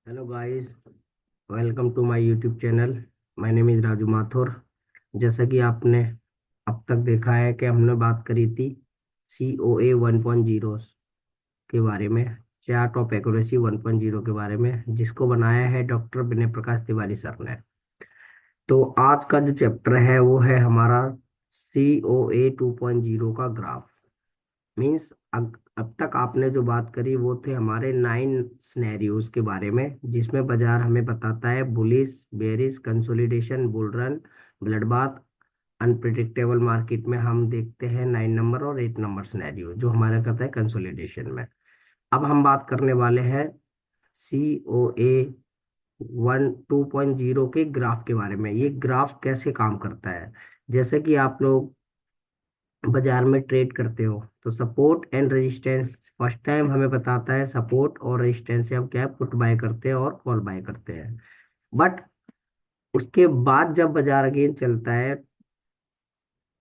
Hello guys, welcome to my YouTube channel. My name is Raju Mathur. जैसा कि आपने अब तक देखा है कि हमने बात करी थी COA 1.0 के बारे में, चार्ट ऑफ एक्यूरेसी 1.0 के बारे में, जिसको बनाया है डॉक्टर विनय प्रकाश तिवारी सर ने। तो आज का जो चैप्टर है वो है हमारा COA 2.0 का ग्राफ। मीन्स अब तक आपने जो बात करी वो थे हमारे 9 सिनेरियोज के बारे में, जिसमें बाजार हमें बताता है bullish, bearish, consolidation, bull run, blood bath, unpredictable. Market में हम देखते हैं 9 नंबर और 8 नंबर सिनेरियो, जो हमारा कहता है कंसोलिडेशन में। अब हम बात करने वाले हैं COA 2.0 के ग्राफ के बारे में। ये ग्राफ कैसे काम करता है? जैसे कि आप लोग बाजार में ट्रेड करते हो तो support and resistance first time हमें बताता है। सपोर्ट और रेजिस्टेंस से हम क्या पुट बाय करते हैं और कॉल बाय करते हैं। बट उसके बाद जब बाजार अगेन चलता है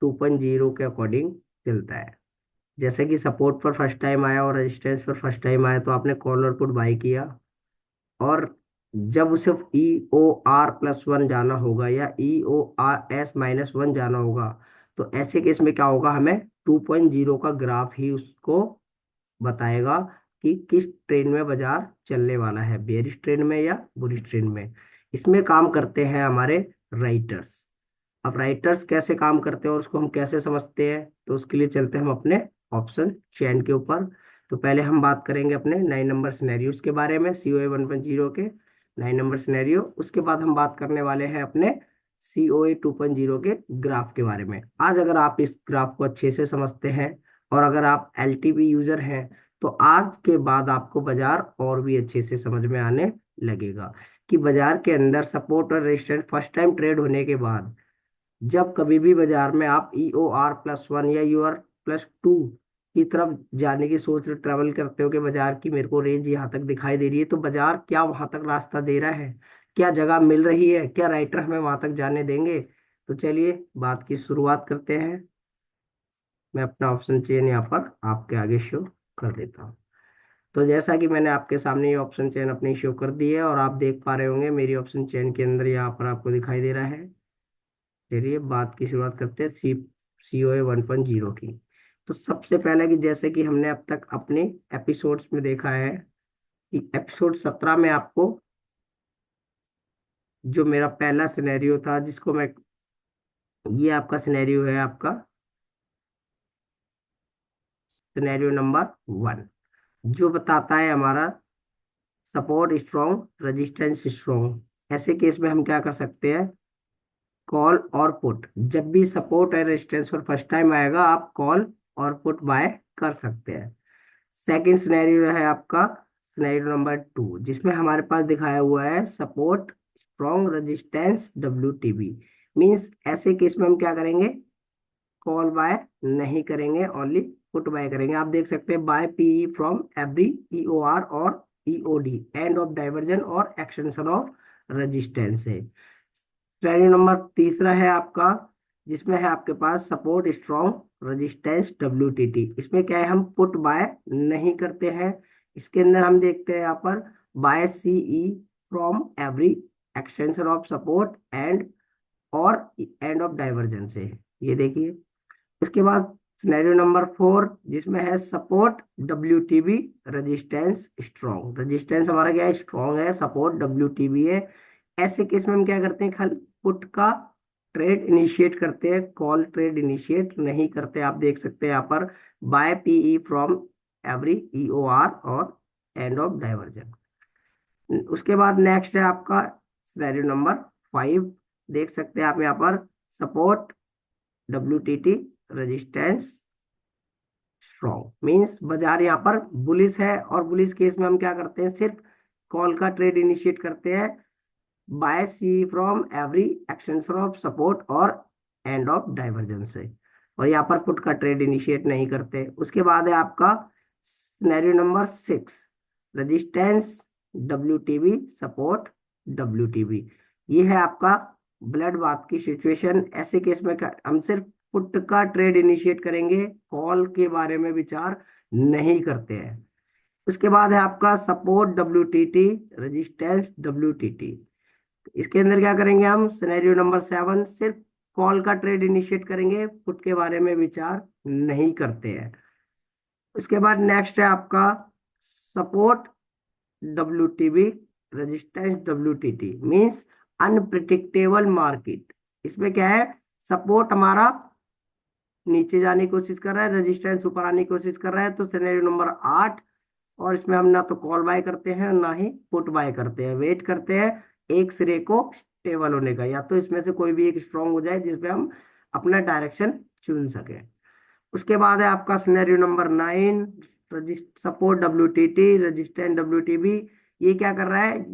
2.0 के अकॉर्डिंग चलता है। जैसे कि सपोर्ट पर फर्स्ट टाइम आया और रेजिस्टेंस पर फर्स्ट टाइम आया तो आपने कॉल और पुट बाय किया, और जब उसे EOR+1 जाना होगा या EORS-1 जाना होगा, तो ऐसे केस में क्या होगा, हमें 2.0 का ग्राफ ही उसको बताएगा कि किस ट्रेंड में बाजार चलने वाला है, बेरिश ट्रेंड में या बुलिश ट्रेंड में। इसमें काम करते हैं हमारे राइटर्स। अब राइटर्स कैसे काम करते हैं और उसको हम कैसे समझते हैं, तो उसके लिए चलते हैं हम अपने ऑप्शन चेन के ऊपर। तो पहले हम बात करेंगे अपने 9 नंबर सिनेरियोज के बारे में, COA 1.0 के 9 नंबर सिनेरियो। उसके बाद हम बात करने वाले हैं अपने COA 2.0 के ग्राफ के बारे में। आज अगर आप इस ग्राफ को अच्छे से समझते हैं और अगर आप LTP यूजर हैं, तो आज के बाद आपको बाजार और भी अच्छे से समझ में आने लगेगा कि बाजार के अंदर सपोर्ट और रेजिस्टेंस फर्स्ट टाइम ट्रेड होने के बाद जब कभी भी बाजार में आप EOR+1 या EOR+2 की तरफ जाने की सोच रहे, ट्रेवल करते हो कि बाजार की मेरे को रेंज यहाँ तक दिखाई दे रही है, तो बाजार क्या वहां तक रास्ता दे रहा है, क्या जगह मिल रही है, क्या राइटर हमें वहां तक जाने देंगे? तो चलिए बात की शुरुआत करते हैं। मैं अपना ऑप्शन चेन यहाँ पर आपके आगे शो कर देता हूँ। तो जैसा कि मैंने आपके सामने ये ऑप्शन चेन अपनी शो कर दी है और आप देख पा रहे होंगे मेरी ऑप्शन चेन के अंदर यहाँ पर आपको दिखाई दे रहा है। चलिए बात की शुरुआत करते हैं COA 1.0 की। तो सबसे पहले कि जैसे कि हमने अब तक अपने एपिसोड्स में देखा है कि एपिसोड 17 में आपको जो मेरा पहला सिनेरियो था, जिसको मैं, ये आपका सिनेरियो है, आपका सिनेरियो नंबर 1, जो बताता है हमारा सपोर्ट स्ट्रॉन्ग, रेजिस्टेंस स्ट्रॉन्ग। ऐसे केस में हम क्या कर सकते हैं, कॉल और पुट। जब भी सपोर्ट और रेजिस्टेंस पर फर्स्ट टाइम आएगा आप कॉल और पुट बाय कर सकते हैं। सेकंड सिनेरियो है आपका सिनेरियो नंबर 2, जिसमें हमारे पास दिखाया हुआ है support strong, resistance WTB। Means ऐसे केस में हम क्या करेंगे, कॉल बाय नहीं करेंगे, ओनली पुट बाय करेंगे। आप देख सकते हैं buy PE from every EOR और EOD, एंड ऑफ डाइवर्जन और एक्सटेंशन ऑफ रेजिस्टेंस है। श्रेणी नंबर तीसरा है आपका, जिसमें है आपके पास सपोर्ट स्ट्रॉन्ग, रेजिस्टेंस WTT। इसमें क्या है, हम पुट बाय नहीं करते हैं। इसके अंदर हम देखते हैं यहाँ पर buy CE from every extension of support end और एंड ऑफ डाइवर्जन से, ये देखिए। उसके बाद सिनेरियो नंबर 4, जिसमें है support WTB, resistance strong. Resistance हमारा क्या है, स्ट्रॉन्ग है, सपोर्ट WTB है। ऐसे केस में हम क्या करते हैं, खाली पुट का ट्रेड इनिशिएट करते हैं, कॉल ट्रेड इनिशिएट नहीं करते। आप देख सकते हैं यहाँ पर buy PE from every EOR और एंड ऑफ डाइवर्जन। उसके बाद नेक्स्ट है आपका सिनेरियो नंबर 5। देख सकते हैं आप यहाँ पर support WTT, resistance strong. Means बाजार यहाँ पर बुलिस है, और बुलिस केस में हम क्या करते हैं, सिर्फ कॉल का ट्रेड इनिशिएट करते हैं buy C from every extension of support और एंड ऑफ डाइवर्जन से, और यहाँ पर पुट का ट्रेड इनिशिएट नहीं करते। उसके बाद है आपका scenario number 6, resistance WTB, support WTB। ये है आपका ब्लड बाथ की सिचुएशन। ऐसे केस में हम सिर्फ पुट का ट्रेड इनिशिएट करेंगे, कॉल के बारे में विचार नहीं करते हैं। उसके बाद है आपका सपोर्ट WTT, रेजिस्टेंस WTT। इसके अंदर क्या करेंगे हम, सिनेरियो नंबर 7, सिर्फ कॉल का ट्रेड इनिशिएट करेंगे, पुट के बारे में विचार नहीं करते हैं। उसके बाद नेक्स्ट है आपका support WTB, resistance WTT, means unpredictable market. इसमें क्या है, सपोर्ट हमारा नीचे जाने की कोशिश कर रहा है, रेजिस्टेंस ऊपर आने की कोशिश कर रहा है, तो सिनेरियो नंबर 8। और इसमें हम ना तो कॉल बाय करते हैं ना ही पुट बाय करते हैं, वेट करते हैं एक सिरे को स्टेबल होने का, या तो इसमें से कोई भी एक स्ट्रांग हो जाए जिसपे हम अपना डायरेक्शन चुन सके। उसके बाद है आपका scenario number 9, support WTT, resistant WTB। ये क्या कर रहा है,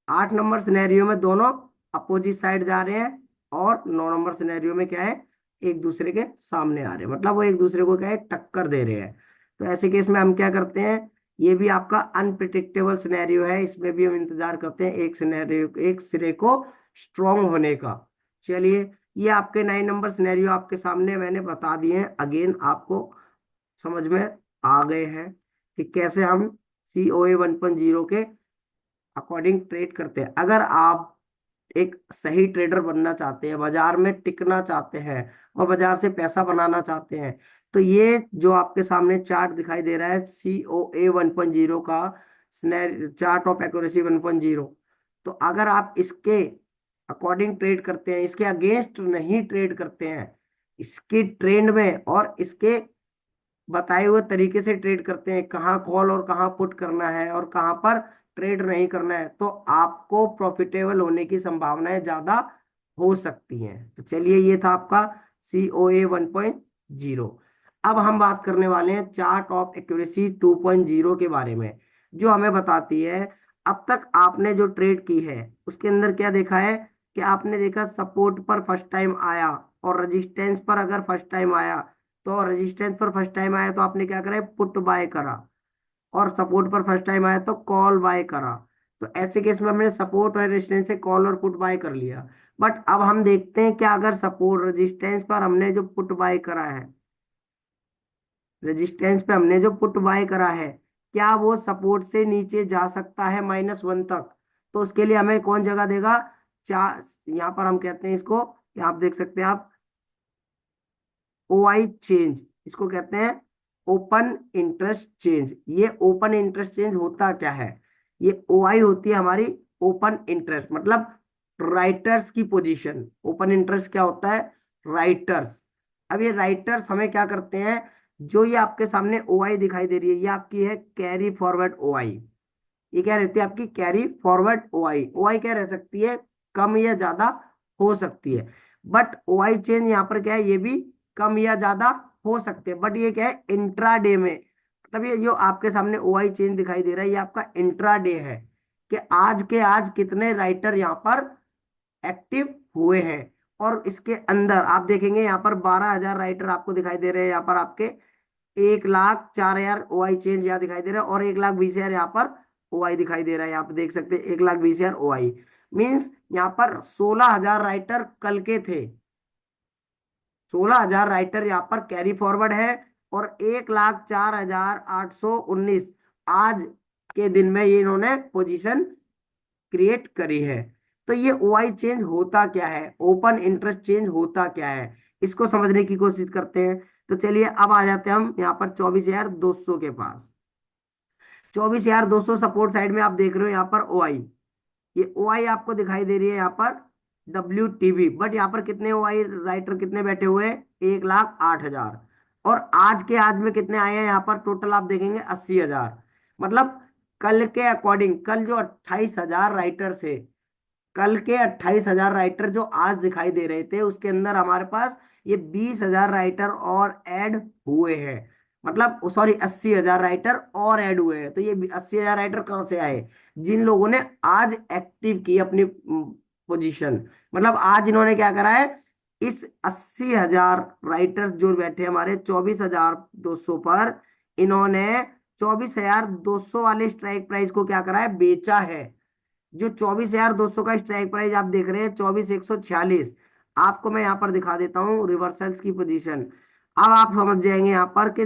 8 नंबर सिनेरियो में दोनों अपोजिट साइड जा रहे हैं, और 9 नंबर सिनेरियो में क्या है, एक दूसरे के सामने आ रहे हैं, मतलब वो एक दूसरे को क्या है, टक्कर दे रहे हैं। तो ऐसे केस में हम क्या करते हैं, ये भी आपका अनप्रिडिक्टेबल सिनेरियो है, इसमें भी हम इंतजार करते हैं एक सिनेरियो, एक सिरे को स्ट्रॉन्ग होने का। चलिए, ये आपके 9 नंबर सिनेरियो आपके सामने मैंने बता दिए हैं, अगेन आपको समझ में आ गए हैं कि कैसे हम COA 1.0 के अकॉर्डिंग ट्रेड करते हैं। अगर आप एक सही ट्रेडर बनना चाहते हैं, बाजार में टिकना चाहते हैं और बाजार से पैसा बनाना चाहते हैं, तो ये जो आपके सामने चार्ट दिखाई दे रहा है COA 1.0 का, चार्ट ऑफ एक्यूरेसी 1.0, तो अगर आप इसके अकॉर्डिंग ट्रेड करते हैं, इसके अगेंस्ट नहीं ट्रेड करते हैं, इसके ट्रेंड में और इसके बताए हुए तरीके से ट्रेड करते हैं, कहाँ कॉल और कहाँ पुट करना है और कहाँ पर ट्रेड नहीं करना है, तो आपको प्रॉफिटेबल होने की संभावनाएं ज्यादा हो सकती हैं। तो चलिए, ये था आपका COA 1.0। अब हम बात करने वाले हैं चार्ट ऑफ एक्यूरेसी 2.0 के बारे में, जो हमें बताती है अब तक आपने जो ट्रेड की है उसके अंदर क्या देखा है, कि आपने देखा सपोर्ट पर फर्स्ट टाइम आया और रेजिस्टेंस पर अगर फर्स्ट टाइम आया, तो रेजिस्टेंस पर फर्स्ट टाइम आया तो आपने क्या करा, पुट बाय करा, और सपोर्ट पर फर्स्ट टाइम आया तो कॉल बाय करा। तो ऐसे केस में हमने सपोर्ट और रेजिस्टेंस से कॉल और पुट बाय कर लिया। बट अब हम देखते हैं क्या, अगर सपोर्ट रेजिस्टेंस पर हमने जो पुट बाय करा है, रेजिस्टेंस पे हमने जो पुट बाय करा है, क्या वो सपोर्ट से नीचे जा सकता है -1 तक। तो उसके लिए हमें कौन जगह देगा, चार, यहाँ पर हम कहते हैं इसको, आप देख सकते हैं आप, OI चेंज, इसको कहते हैं ओपन इंटरेस्ट चेंज। ये ओपन इंटरेस्ट चेंज होता क्या है, ये OI होती है हमारी ओपन इंटरेस्ट, मतलब राइटर्स की पोजीशन। ओपन इंटरेस्ट क्या होता है, राइटर्स। अब ये राइटर्स हमें क्या करते हैं, जो ये आपके सामने OI दिखाई दे रही है, ये आपकी है कैरी फॉरवर्ड OI। ये क्या रहती है, आपकी कैरी फॉरवर्ड OI। OI क्या रह सकती है, कम या ज्यादा हो सकती है। बट OI चेंज यहाँ पर क्या है, ये भी कम या ज्यादा हो सकते हैं, बट ये क्या है, इंट्राडे में, मतलब ये जो आपके सामने OI चेंज दिखाई दे रहा है, ये आपका इंट्राडे है, कि आज के आज कितने राइटर यहाँ पर एक्टिव हुए हैं। और इसके अंदर आप देखेंगे यहाँ पर 12,000 राइटर आपको दिखाई दे रहे हैं, यहाँ पर आपके 1,04,000 OI चेंज यहाँ दिखाई दे रहा है, और 1,20,000 यहाँ पर OI दिखाई दे रहा है। यहाँ पे देख सकते हैं 1,20,000 OI, मीन्स यहाँ पर 16,000 राइटर कल के थे, 16,000 राइटर यहाँ पर कैरी फॉरवर्ड है, और 1,04,819 आज के दिन में ये इन्होंने पोजीशन क्रिएट करी है। तो ये OI चेंज होता क्या है, ओपन इंटरेस्ट चेंज होता क्या है, इसको समझने की कोशिश करते हैं। तो चलिए, अब आ जाते हैं हम यहाँ पर 24,200 के पास। 24,200 सपोर्ट साइड में आप देख रहे हो यहाँ पर OI, ये OI आपको दिखाई दे रही है यहाँ पर WTB, बट यहाँ पर कितने OI राइटर कितने बैठे हुए हैं, 1,08,000। और आज के आज में कितने आए हैं यहाँ पर, टोटल आप देखेंगे 80,000। मतलब कल के अकॉर्डिंग, कल जो 28,000 राइटर थे, कल के 28,000 राइटर जो आज दिखाई दे रहे थे, उसके अंदर हमारे पास ये 20,000 राइटर और ऐड हुए हैं, मतलब सॉरी 80,000 राइटर और ऐड हुए हैं। तो ये 80,000 राइटर कहाँ से आए, जिन लोगों ने आज एक्टिव की अपनी पोजीशन, मतलब आज इन्होंने क्या करा है, इस 80,000 राइटर्स जो बैठे हमारे 24,200 पर, इन्होंने 24,200 वाले स्ट्राइक प्राइस को क्या करा है, बेचा है। जो 24,200 का स्ट्राइक प्राइस आप देख रहे हैं, 24,146, आपको मैं यहाँ पर दिखा देता हूँ रिवर्सल्स की पोजीशन। अब आप समझ जाएंगे यहाँ पर कि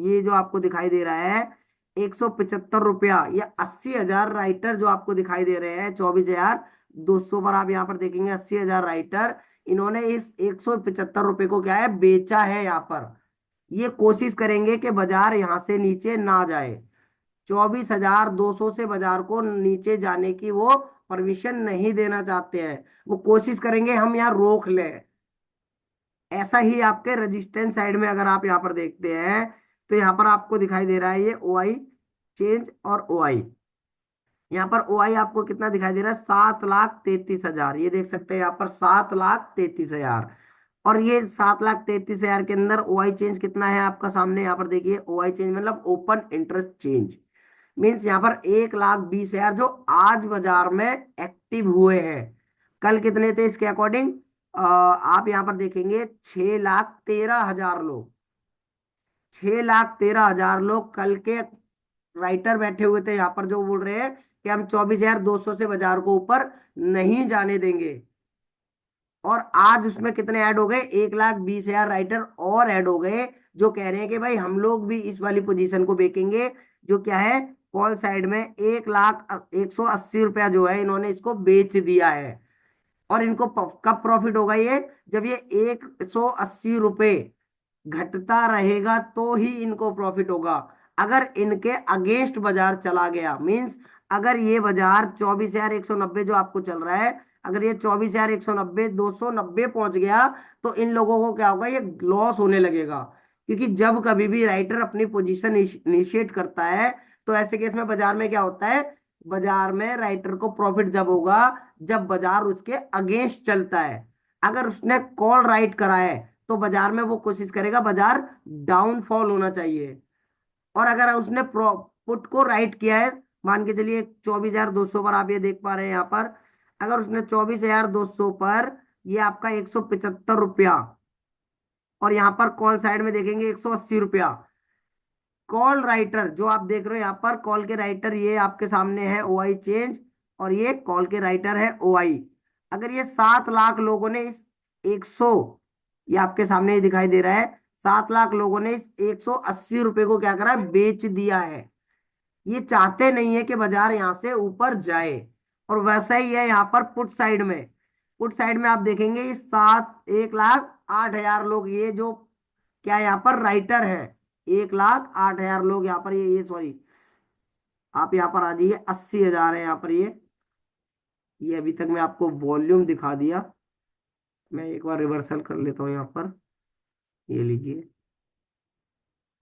ये जो आपको दिखाई दे रहा है 175 रुपया, ये 80,000 राइटर जो आपको दिखाई दे रहे हैं, 24,200 पर आप यहाँ पर देखेंगे 80,000 राइटर, इन्होंने इस 175 रुपये को क्या है, बेचा है यहाँ पर। ये कोशिश करेंगे कि बाजार यहाँ से नीचे ना जाए, 24,200 से बाजार को नीचे जाने की वो परमिशन नहीं देना चाहते हैं। वो कोशिश करेंगे हम यहाँ रोक लें। ऐसा ही आपके रजिस्टेंस साइड में अगर आप यहाँ पर देखते हैं, तो यहाँ पर आपको दिखाई दे रहा है ये ओ आई चेंज और ओ आई। यहाँ पर ओ आई आपको कितना दिखाई दे रहा है, 7,33,000, ये देख सकते हैं यहाँ पर 7,33,000। और ये 7,33,000 के अंदर ओ आई चेंज कितना है आपका सामने, यहाँ पर देखिए ओ आई चेंज मतलब ओपन इंटरेस्ट चेंज, मीन्स यहाँ पर 1,20,000 जो आज बाजार में एक्टिव हुए हैं। कल कितने थे इसके अकॉर्डिंग, आप यहाँ पर देखेंगे 6,13,000 लोग, 6,13,000 लोग कल के राइटर बैठे हुए थे यहाँ पर, जो बोल रहे हैं कि हम 24,200 से बाजार को ऊपर नहीं जाने देंगे। और आज उसमें कितने ऐड हो गए, 1,20,000 राइटर और ऐड हो गए, जो कह रहे हैं कि भाई हम लोग भी इस वाली पोजीशन को बेचेंगे, जो क्या है, कॉल साइड में 1,01,80 रुपया जो है इन्होंने इसको बेच दिया है। और इनको कब प्रॉफिट होगा ये, जब ये 180 रुपये घटता रहेगा तो ही इनको प्रॉफिट होगा। अगर इनके अगेंस्ट बाजार चला गया, मींस अगर ये बाजार 24,190 जो आपको चल रहा है, अगर ये 24,190 290 पहुंच गया, तो इन लोगों को क्या होगा, ये लॉस होने लगेगा। क्योंकि जब कभी भी राइटर अपनी पोजीशन इनिशिएट करता है, तो ऐसे केस में बाजार में क्या होता है, बाजार में राइटर को प्रॉफिट जब होगा जब बाजार उसके अगेंस्ट चलता है। अगर उसने कॉल राइट करा है, तो बाजार में वो कोशिश करेगा बाजार डाउनफॉल होना चाहिए। और अगर उसने पुट को राइट किया है, मान के चलिए 24,200 पर, आप ये देख पा रहे हैं यहाँ पर, अगर उसने 24,200 पर ये आपका 175 रुपया, और यहाँ पर कॉल साइड में देखेंगे 180 रुपया, कॉल राइटर जो आप देख रहे हो यहाँ पर, कॉल के राइटर ये आपके सामने है ओ आई चेंज, और ये कॉल के राइटर है ओ आई। अगर ये 7 लाख लोगों ने इस 100, ये आपके सामने ही दिखाई दे रहा है, 7 लाख लोगों ने इस 180 रुपये को क्या करा है, बेच दिया है। ये चाहते नहीं है कि बाजार यहाँ से ऊपर जाए। और वैसा ही है यहाँ पर पुट साइड में, पुट साइड में आप देखेंगे ये 1,08,000 लोग, ये जो क्या है, यहाँ पर राइटर है 1,08,000 लोग यहाँ पर, ये सॉरी, आप यहाँ पर आ जाइए, 80,000 है यहाँ पर ये अभी तक मैं आपको वॉल्यूम दिखा दिया। मैं एक बार रिवर्सल कर लेता हूँ यहाँ पर, ये लीजिए,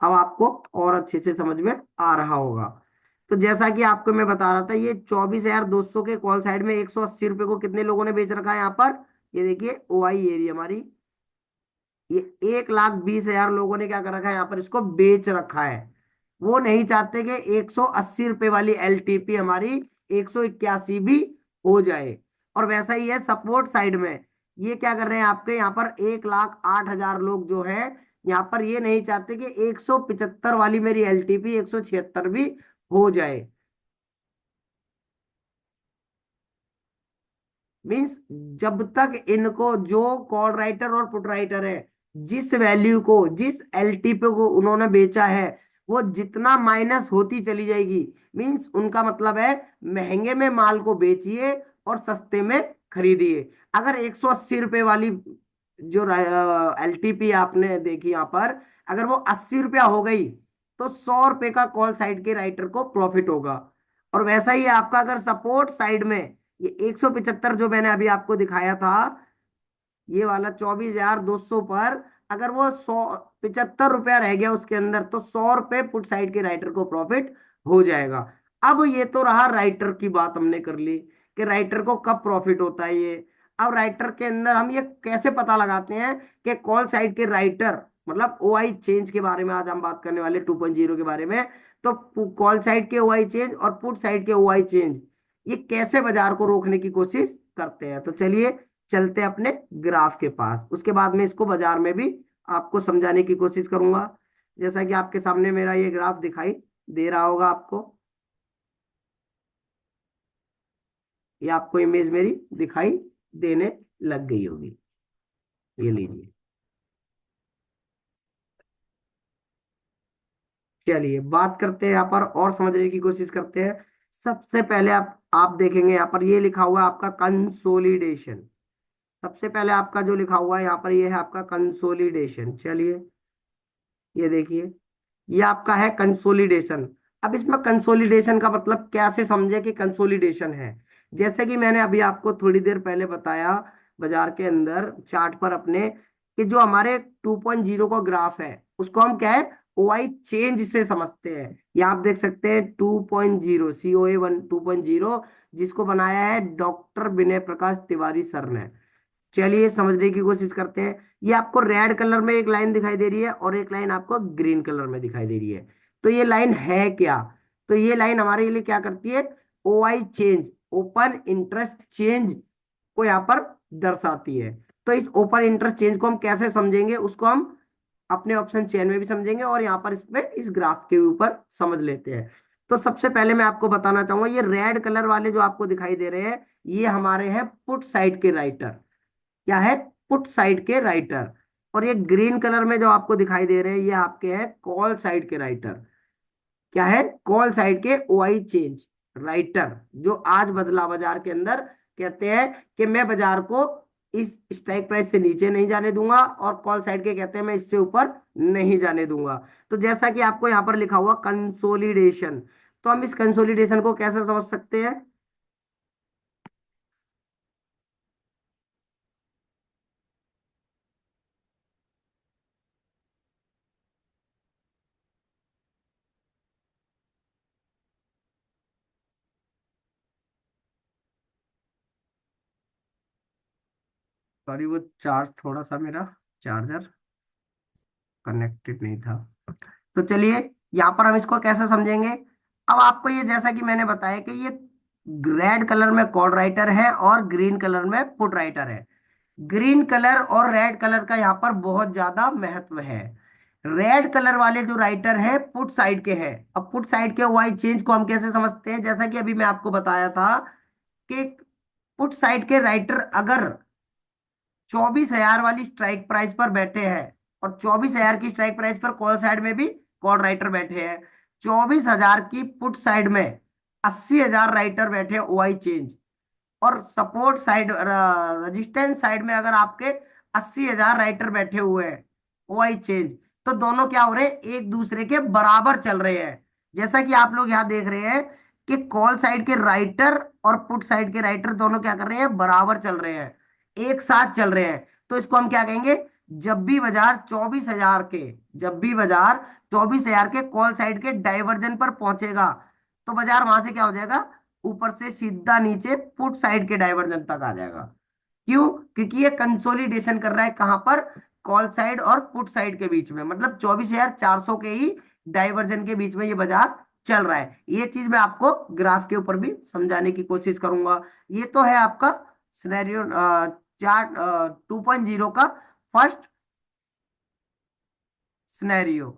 अब आपको और अच्छे से समझ में आ रहा होगा। तो जैसा कि आपको मैं बता रहा था, ये 24,200 के कॉल साइड में 180 रुपये को कितने लोगों ने बेच रखा है यहाँ पर, ये देखिए ओ आई एरिया हमारी, ये 1,20,000 लोगों ने क्या कर रखा है यहाँ पर, इसको बेच रखा है। वो नहीं चाहते कि 180 रुपये वाली एलटीपी हमारी 181 भी हो जाए। और वैसा ही है सपोर्ट साइड में, ये क्या कर रहे हैं आपके यहाँ पर, 1,08,000 लोग जो है यहाँ पर, ये नहीं चाहते कि 175 वाली मेरी एलटीपी 176 भी हो जाए। मीन्स जब तक इनको, जो कॉल राइटर और पुट राइटर है, जिस वैल्यू को, जिस एलटीपी को उन्होंने बेचा है, वो जितना माइनस होती चली जाएगी, मीन्स उनका मतलब है महंगे में माल को बेचिए और सस्ते में खरीदिए। अगर 180 रुपये वाली जो एलटीपी आपने देखी यहाँ पर, अगर वो 80 रुपया हो गई, तो 100 रुपये का कॉल साइड के राइटर को प्रॉफिट होगा। और वैसा ही आपका अगर सपोर्ट साइड में, ये 175 जो मैंने अभी आपको दिखाया था, ये वाला 24,200 पर, अगर वो 175 रुपया रह गया उसके अंदर, तो 100 रुपये पुट साइड के राइटर को प्रॉफिट हो जाएगा। अब ये तो रहा राइटर की बात हमने कर ली कि राइटर को कब प्रॉफिट होता है ये। अब राइटर के अंदर हम ये कैसे पता लगाते हैं कि कॉल साइड के राइटर, मतलब ओ आई चेंज के बारे में आज हम बात करने वाले 2.0 के बारे में। तो कॉल साइड के ओ आई चेंज और पुट साइड के ओ आई चेंज, ये कैसे बाजार को रोकने की कोशिश करते हैं, तो चलिए चलते हैं अपने ग्राफ के पास। उसके बाद में इसको बाजार में भी आपको समझाने की कोशिश करूंगा। जैसा कि आपके सामने मेरा ये ग्राफ दिखाई दे रहा होगा आपको, ये आपको इमेज मेरी दिखाई देने लग गई होगी, ये लीजिए। चलिए बात करते हैं यहाँ पर और समझने की कोशिश करते हैं। सबसे पहले आप देखेंगे यहाँ पर ये लिखा हुआ है आपका कंसोलिडेशन। सबसे पहले आपका जो लिखा हुआ है यहाँ पर ये है आपका कंसोलिडेशन। चलिए ये देखिए, ये आपका है कंसोलिडेशन। अब इसमें कंसोलिडेशन का मतलब कैसे समझे कि कंसोलिडेशन है। जैसे कि मैंने अभी आपको थोड़ी देर पहले बताया बाजार के अंदर चार्ट पर अपने, कि जो हमारे 2.0 का ग्राफ है उसको हम क्या है, ओआई चेंज से समझते हैं। ये आप देख सकते हैं 2.0 COA 2.0, जिसको बनाया है डॉक्टर विनय प्रकाश तिवारी सर ने। चलिए समझने की कोशिश करते हैं। ये आपको रेड कलर में एक लाइन दिखाई दे रही है और एक लाइन आपको ग्रीन कलर में दिखाई दे रही है। तो ये लाइन है क्या? तो ये लाइन हमारे लिए क्या करती है, OI change, open interest change को यहाँ पर दर्शाती है। तो इस ओपन इंटरेस्ट चेंज को हम कैसे समझेंगे, उसको हम अपने ऑप्शन चेन में भी समझेंगे और यहाँ पर इसमें इस ग्राफ के ऊपर समझ लेते हैं। तो सबसे पहले मैं आपको बताना चाहूंगा, ये रेड कलर वाले जो आपको दिखाई दे रहे हैं ये हमारे हैं पुट साइड के राइटर। क्या है, पुट साइड के राइटर। और ये ग्रीन कलर में जो आपको दिखाई दे रहे हैं ये आपके हैं कॉल साइड के राइटर। क्या है, कॉल साइड के ओआई चेंज राइटर, जो आज बदला बाजार के अंदर कहते हैं कि मैं बाजार को इस स्ट्राइक प्राइस से नीचे नहीं जाने दूंगा, और कॉल साइड के कहते हैं मैं इससे ऊपर नहीं जाने दूंगा। तो जैसा कि आपको यहाँ पर लिखा हुआ कंसोलिडेशन, तो हम इस कंसोलिडेशन को कैसे समझ सकते हैं। सॉरी, वो चार्ज थोड़ा सा मेरा चार्जर कनेक्टेड नहीं था। तो चलिए यहाँ पर हम इसको कैसे समझेंगे। अब आपको ये जैसा कि मैंने बताया कि ये रेड कलर में कॉल राइटर है और ग्रीन कलर में पुट राइटर है। ग्रीन कलर और रेड कलर का यहाँ पर बहुत ज्यादा महत्व है। रेड कलर वाले जो राइटर है पुट साइड के हैं। अब पुट साइड के वाई चेंज को हम कैसे समझते हैं, जैसा कि अभी मैं आपको बताया था कि पुट साइड के राइटर अगर 24,000 वाली स्ट्राइक प्राइस पर बैठे हैं और 24,000 की स्ट्राइक प्राइस पर कॉल साइड में भी कॉल राइटर बैठे हैं, 24,000 की पुट साइड में 80,000 राइटर बैठे हैं ओआई चेंज, और सपोर्ट साइड रेजिस्टेंस साइड में अगर आपके 80,000 राइटर बैठे हुए हैं ओआई चेंज, तो दोनों क्या हो रहे हैं, एक दूसरे के बराबर चल रहे हैं। जैसा कि आप लोग यहाँ देख रहे हैं कि कॉल साइड के राइटर और पुट साइड के राइटर दोनों क्या कर रहे हैं, बराबर चल रहे हैं, एक साथ चल रहे हैं। तो इसको हम क्या कहेंगे, जब भी बाजार 24,000 के, जब भी बाजार 24,000 के कॉल साइड के डाइवर्जन पर पहुंचेगा, तो बाजार वहां से क्या हो जाएगा, ऊपर से सीधा नीचे पुट साइड के डाइवर्जन तक आ जाएगा। क्यों? क्योंकि ये कंसोलिडेशन कर रहा है कहां पर, कॉल साइड और पुट साइड के बीच में, मतलब 24,400 के ही डाइवर्जन के बीच में ये बाजार चल रहा है। ये चीज मैं आपको ग्राफ के ऊपर भी समझाने की कोशिश करूंगा। ये तो है आपका सिनेरियो चार्ट 2.0 का फर्स्ट सिनेरियो।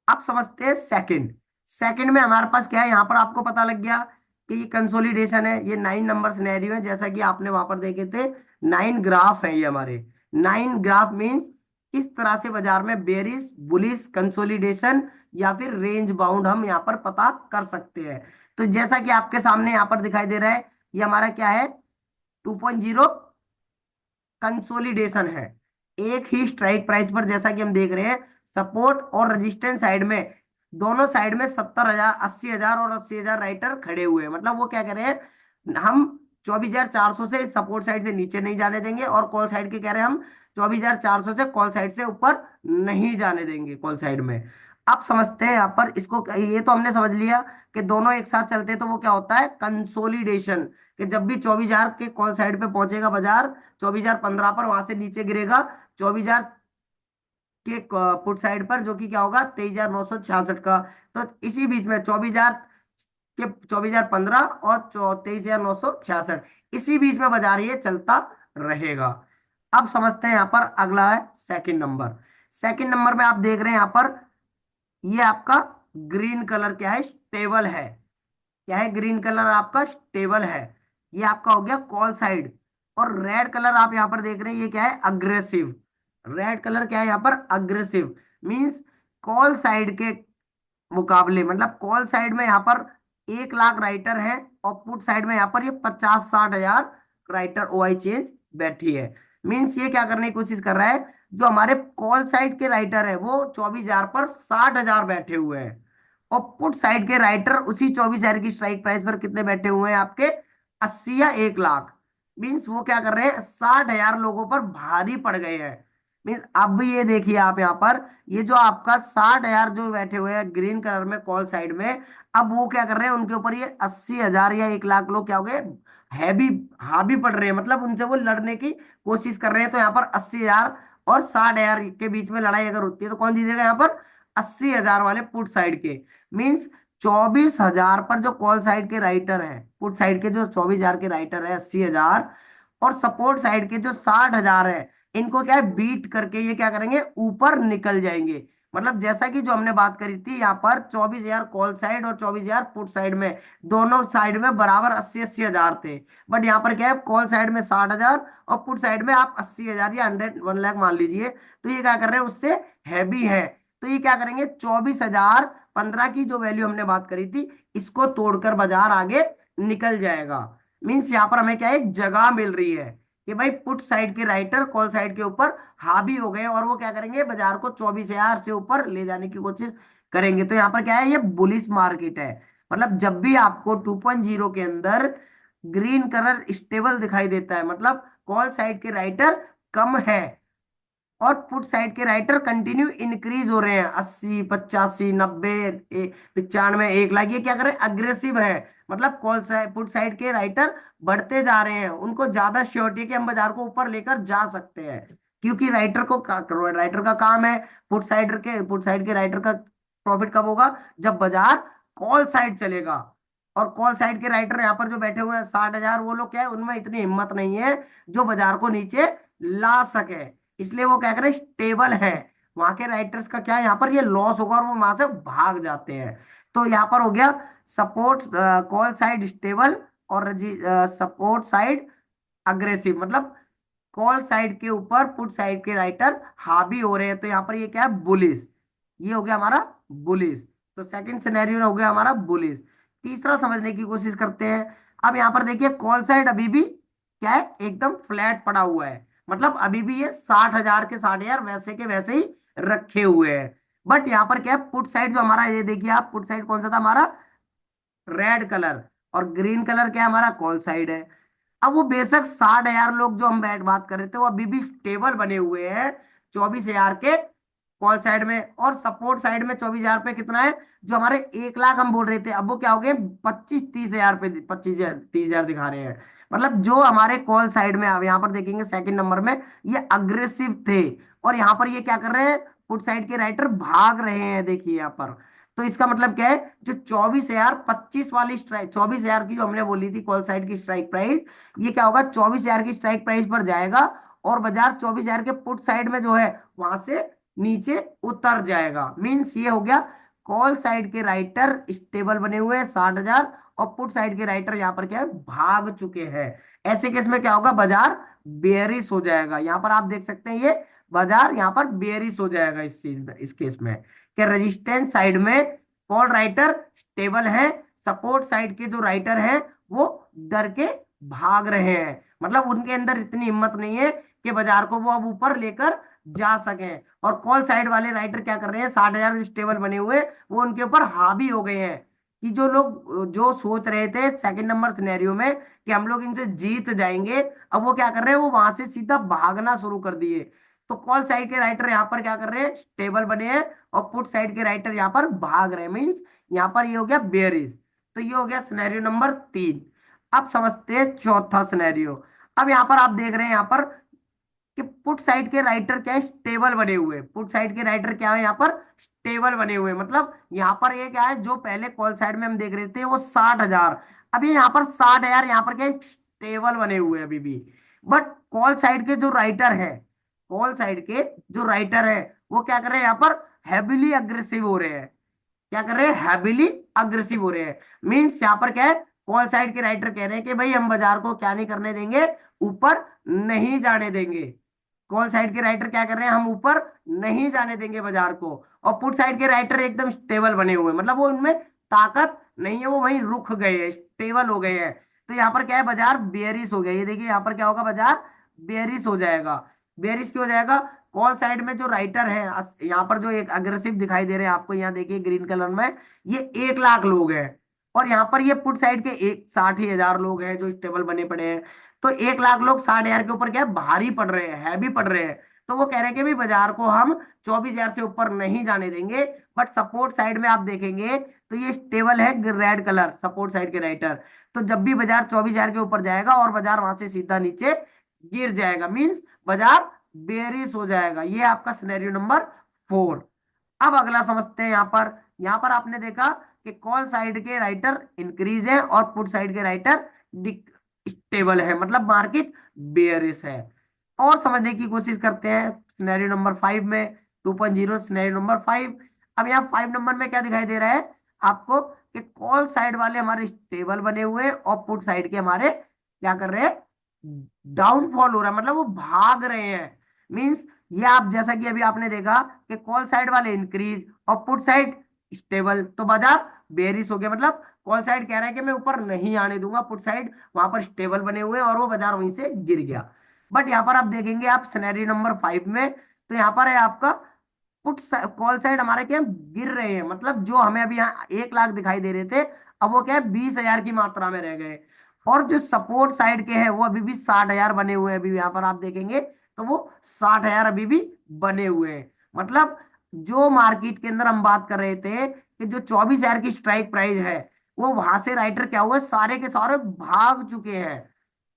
अब समझते हैं सेकंड। सेकंड में हमारे पास क्या है, यहां पर आपको पता लग गया कि ये कंसोलिडेशन है, ये 9 नंबर सिनेरियो है, जैसा कि आपने वहां पर देखे थे 9 ग्राफ है ये हमारे। 9 ग्राफ मीन्स इस तरह से बाजार में बेरिश बुलिश कंसोलिडेशन या फिर रेंज बाउंड हम यहाँ पर पता कर सकते हैं। तो जैसा कि आपके सामने यहाँ पर दिखाई दे रहा है, ये हमारा क्या है, 2.0 कंसोलिडेशन है। एक ही स्ट्राइक प्राइस पर जैसा कि हम देख रहे हैं, सपोर्ट और रेजिस्टेंस साइड में, दोनों साइड में 70,000 80,000 और 80,000 राइटर खड़े हुए हैं। मतलब वो क्या कह रहे हैं, हम 24,400 से सपोर्ट साइड से नीचे नहीं जाने देंगे, और कॉल साइड के कह रहे हैं हम 24,400 से कॉल साइड से ऊपर नहीं जाने देंगे कॉल साइड में। अब समझते हैं यहाँ पर इसको, ये तो हमने समझ लिया कि दोनों एक साथ चलते हैं तो वो क्या होता है, कंसोलिडेशन। कि जब भी 24,000 के कॉल साइड पे पहुंचेगा बाजार, 24,015 पर वहां से नीचे गिरेगा 24,000 के पुट साइड पर, जो कि क्या होगा 23,966 का। तो इसी बीच में 24,000 के 24,015 और 23,966, इसी बीच में बाजार ये चलता रहेगा। अब समझते हैं यहाँ पर अगला है सेकंड नंबर। सेकंड नंबर में आप देख रहे हैं यहाँ पर, ये आपका ग्रीन कलर क्या है, स्टेबल है। क्या है, ग्रीन कलर आपका स्टेबल है। ये आपका हो गया कॉल साइड। और रेड कलर आप यहां पर देख रहे हैं, ये क्या है, अग्रेसिव। रेड कलर क्या है यहाँ पर, अग्रेसिव। मींस कॉल साइड के मुकाबले, मतलब कॉल साइड में यहाँ पर 1 लाख राइटर है और पुट साइड में यहाँ पर ये 50-60 हजार राइटर ओआई चेंज बैठी है। मींस ये क्या करने की कोशिश कर रहा है, जो हमारे कॉल साइड के राइटर है वो 24 हजार पर 60 हजार बैठे हुए हैं, और पुट साइड के राइटर उसी 24 हजार की स्ट्राइक प्राइस पर कितने बैठे हुए हैं आपके, 80 या 1 लाख। मीन्स वो क्या कर रहे हैं, 60 हजार लोगों पर भारी पड़ गए हैं। मीन्स अब ये देखिए आप यहाँ पर, ये जो आपका 60 हजार जो बैठे हुए हैं ग्रीन कलर में कॉल साइड में, अब वो क्या कर रहे हैं, उनके ऊपर ये 80 हजार या 1 लाख लोग क्या हो गए, हैवी हावी पड़ रहे हैं, मतलब उनसे वो लड़ने की कोशिश कर रहे हैं। तो यहाँ पर 80 हजार और 60 हजार के बीच में लड़ाई अगर होती है तो कौन जीतेगा यहाँ पर, 80 हजार वाले पुट साइड के। मीन्स 24 हजार पर जो कॉल साइड के राइटर है, पुट साइड के जो 24 हजार के राइटर है 80 हजार, और सपोर्ट साइड के जो 60 हजार है, इनको क्या है बीट करके ये क्या करेंगे, ऊपर निकल जाएंगे। मतलब जैसा कि जो हमने बात करी थी यहाँ पर 24 हजार कॉल साइड और 24 हजार पुट साइड में, दोनों साइड में बराबर 80-80 हजार थे। बट यहाँ पर क्या है, कॉल साइड में 60 हजार और पुट साइड में आप 80 हजार या 100 1 लाख मान लीजिए। तो ये क्या कर रहे हैं, उससे हैवी है। तो ये क्या करेंगे, 24,015 की जो वैल्यू हमने बात करी थी, इसको तोड़कर बाजार आगे निकल जाएगा। मीन्स यहाँ पर हमें क्या है, एक जगह मिल रही है कि भाई पुट साइड के राइटर कॉल साइड के ऊपर हावी हो गए और वो क्या करेंगे, बाजार को 24 हजार से ऊपर ले जाने की कोशिश करेंगे। तो यहाँ पर क्या है, ये बुलिश मार्केट है। मतलब जब भी आपको 2.0 के अंदर ग्रीन कलर स्टेबल दिखाई देता है, मतलब कॉल साइड के राइटर कम है और पुट साइड के राइटर कंटिन्यू इंक्रीज हो रहे हैं, 80, 85, 90, 95, 1 लाख, ये क्या कर रहे हैं, अग्रेसिव है। मतलब कॉल साइड पुट साइड के राइटर बढ़ते जा रहे हैं, उनको ज्यादा श्योरिटी है कि हम बाजार को ऊपर लेकर जा सकते हैं। क्योंकि राइटर का काम है, पुट साइड के राइटर का प्रॉफिट कब होगा, जब बाजार कॉल साइड चलेगा। और कॉल साइड के राइटर यहाँ पर जो बैठे हुए हैं 60 हजार, वो लोग क्या है, उनमें इतनी हिम्मत नहीं है जो बाजार को नीचे ला सके, इसलिए वो क्या करें, स्टेबल है। वहां के राइटर्स का क्या है, यहाँ पर ये लॉस होगा और वो वहां से भाग जाते हैं। तो यहाँ पर हो गया सपोर्ट कॉल साइड स्टेबल और सपोर्ट साइड अग्रेसिव। मतलब कॉल साइड के ऊपर पुट साइड के राइटर हावी हो रहे हैं, तो यहाँ पर ये क्या है, बुलिश। ये हो गया हमारा बुलिश। तो सेकंड सिनेरियो हो गया हमारा बुलिश। तीसरा समझने की कोशिश करते हैं। अब यहाँ पर देखिए कॉल साइड अभी भी क्या है, एकदम फ्लैट पड़ा हुआ है। मतलब अभी भी ये 60 हजार के 60 हजार वैसे के वैसे ही रखे हुए हैं। बट यहाँ पर क्या है, पुट साइड जो हमारा, ये देखिए आप, पुट साइड कौन सा था हमारा, रेड कलर, और ग्रीन कलर क्या है हमारा, कॉल साइड है। अब वो बेशक 60 हजार लोग जो हम बैठ बात कर रहे थे वो अभी भी स्टेबल बने हुए हैं 24 हजार के कॉल साइड में, और सपोर्ट साइड में 24 हजार पे कितना है, जो हमारे 1 लाख हम बोल रहे थे, अब वो क्या हो गए, 25-30 हजार पे, 25-30 हजार दिखा रहे हैं। मतलब जो हमारे कॉल साइड में, अब यहाँ पर देखेंगे सेकंड नंबर में, ये अग्रेसिव थे, और यहाँ पर ये क्या कर रहे हैं, पुट साइड के राइटर भाग रहे हैं, देखिए यहाँ पर। तो इसका मतलब क्या है, जो 24 हजार 25 वाली स्ट्राइक, 24 हजार की जो हमने बोली थी कॉल साइड की स्ट्राइक प्राइस, ये क्या होगा, 24 हजार की स्ट्राइक प्राइस पर जाएगा और बाजार 24 हजार के पुट साइड में जो है वहां से नीचे उतर जाएगा। मींस ये हो गया, कॉल साइड के राइटर स्टेबल बने हुए हैं 60 हजार, और पुट साइड के राइटर यहाँ पर क्या है, भाग चुके हैं। ऐसे केस में क्या होगा, बाजार बेयरिश हो जाएगा। यहाँ पर आप देख सकते हैं, ये बाजार यहाँ पर बेयरिश हो जाएगा इस चीज में, इस केस में कि रेजिस्टेंस साइड में कॉल राइटर स्टेबल है, सपोर्ट साइड के जो राइटर हैं वो डर के भाग रहे हैं। मतलब उनके अंदर इतनी हिम्मत नहीं है कि बाजार को वो अब ऊपर लेकर जा सकें। और कॉल साइड वाले राइटर क्या कर रहे हैं, 60 हजार जो स्टेबल बने हुए वो उनके ऊपर हावी हो गए हैं। कि जो लोग जो सोच रहे थे सेकंड नंबर सिनेरियो में कि हम लोग इनसे जीत जाएंगे, अब वो क्या कर रहे हैं, वो वहां से सीधा भागना शुरू कर दिए। तो कॉल साइड के राइटर यहाँ पर क्या कर रहे हैं, स्टेबल बने हैं, और पुट साइड के राइटर यहाँ पर भाग रहे हैं। मीन्स यहाँ पर ये हो गया बेयरिश। तो ये हो गया सिनेरियो नंबर 3। अब समझते हैं चौथा सिनेरियो। अब यहाँ पर आप देख रहे हैं यहाँ पर कि पुट साइड के राइटर क्या है, स्टेबल बने हुए। पुट साइड के राइटर क्या है, यहाँ पर स्टेबल बने हुए। मतलब यहाँ पर ये क्या है, जो पहले कॉल साइड में हम देख रहे थे वो 60 हजार, अभी यहाँ पर 60 हजार यहाँ पर क्या स्टेबल बने हुए अभी भी। बट कॉल साइड के जो राइटर है, कॉल साइड के जो राइटर है वो क्या कर रहे हैं, यहाँ पर हैविली अग्रेसिव हो रहे हैं। क्या कर रहे हैं, हैविली अग्रेसिव हो रहे हैं। मीन्स यहाँ पर क्या है, कॉल साइड के राइटर कह रहे हैं कि भाई हम बाजार को क्या नहीं करने देंगे, ऊपर नहीं जाने देंगे। कॉल साइड के राइटर क्या कर रहे हैं, हम ऊपर नहीं जाने देंगे बाजार को। और पुट साइड के राइटर एकदम स्टेबल बने हुए हैं, मतलब वो इनमें ताकत नहीं है, वो वहीं रुक गए हैं, स्टेबल हो गए हैं। तो यहाँ पर क्या है, बाजार बेयरिश हो गया। ये देखिए यहाँ पर क्या होगा, बाजार बेयरिश हो जाएगा। बेयरिश क्यों हो जाएगा, कॉल साइड में जो राइटर है, यहाँ पर जो एक अग्रेसिव दिखाई दे रहे हैं आपको, यहाँ देखिए ग्रीन कलर में, ये 1 लाख लोग हैं। और यहाँ पर ये पुट साइड के 60,000 लोग हैं जो स्टेबल बने पड़े हैं। तो 1 लाख लोग 60,000 के ऊपर क्या है, भारी पड़ रहे हैं, हैवी पड़ रहे हैं। तो वो कह रहे हैं कि भाई बाजार को हम 24,000 से ऊपर नहीं जाने देंगे। बट सपोर्ट साइड में आप देखेंगे तो ये स्टेबल है, रेड कलर सपोर्ट साइड के राइटर। तो जब भी बाजार 24,000 के ऊपर जाएगा और बाजार वहां से सीधा नीचे गिर जाएगा, मींस बाजार बेरिश हो जाएगा। ये आपका सिनेरियो नंबर 4। अब अगला समझते हैं। यहाँ पर आपने देखा कि कॉल साइड के राइटर इंक्रीज है और पुट साइड के राइटर स्टेबल है, मतलब मार्केट बेयरिश है। और समझने की कोशिश करते हैं सिनेरियो नंबर 5 में, 2.0 सिनेरियो नंबर 5। अब यहाँ 5 नंबर में क्या दिखाई दे रहा है आपको, कि कॉल साइड वाले हमारे स्टेबल बने हुए हैं और पुट साइड के हमारे क्या कर रहे हैं, डाउनफॉल हो रहा है, मतलब वो भाग रहे हैं। मींस ये आप जैसा कि अभी आपने देखा कि कॉल साइड वाले इंक्रीज और पुट साइड स्टेबल, तो बाजार बेरिश हो गया। मतलब कॉल साइड कह रहा है कि मैं ऊपर नहीं आने दूंगा, पुट साइड वहां पर स्टेबल बने हुए और वो बाजार वहीं से गिर गया। बट यहाँ पर आप देखेंगे आप सिनेरियो नंबर 5 में, तो यहाँ पर है आपका पुट कॉल साइड हमारे क्या गिर रहे हैं, मतलब जो हमें अभी यहाँ 1 लाख दिखाई दे रहे थे, अब वो क्या है 20,000 की मात्रा में रह गए। और जो सपोर्ट साइड के हैं वो अभी भी 60,000 बने हुए हैं। अभी यहाँ पर आप देखेंगे तो वो 60,000 अभी भी बने हुए हैं। मतलब जो मार्केट के अंदर हम बात कर रहे थे कि जो 24,000 की स्ट्राइक प्राइस है, वो वहां से राइटर क्या हुआ, सारे के सारे भाग चुके हैं।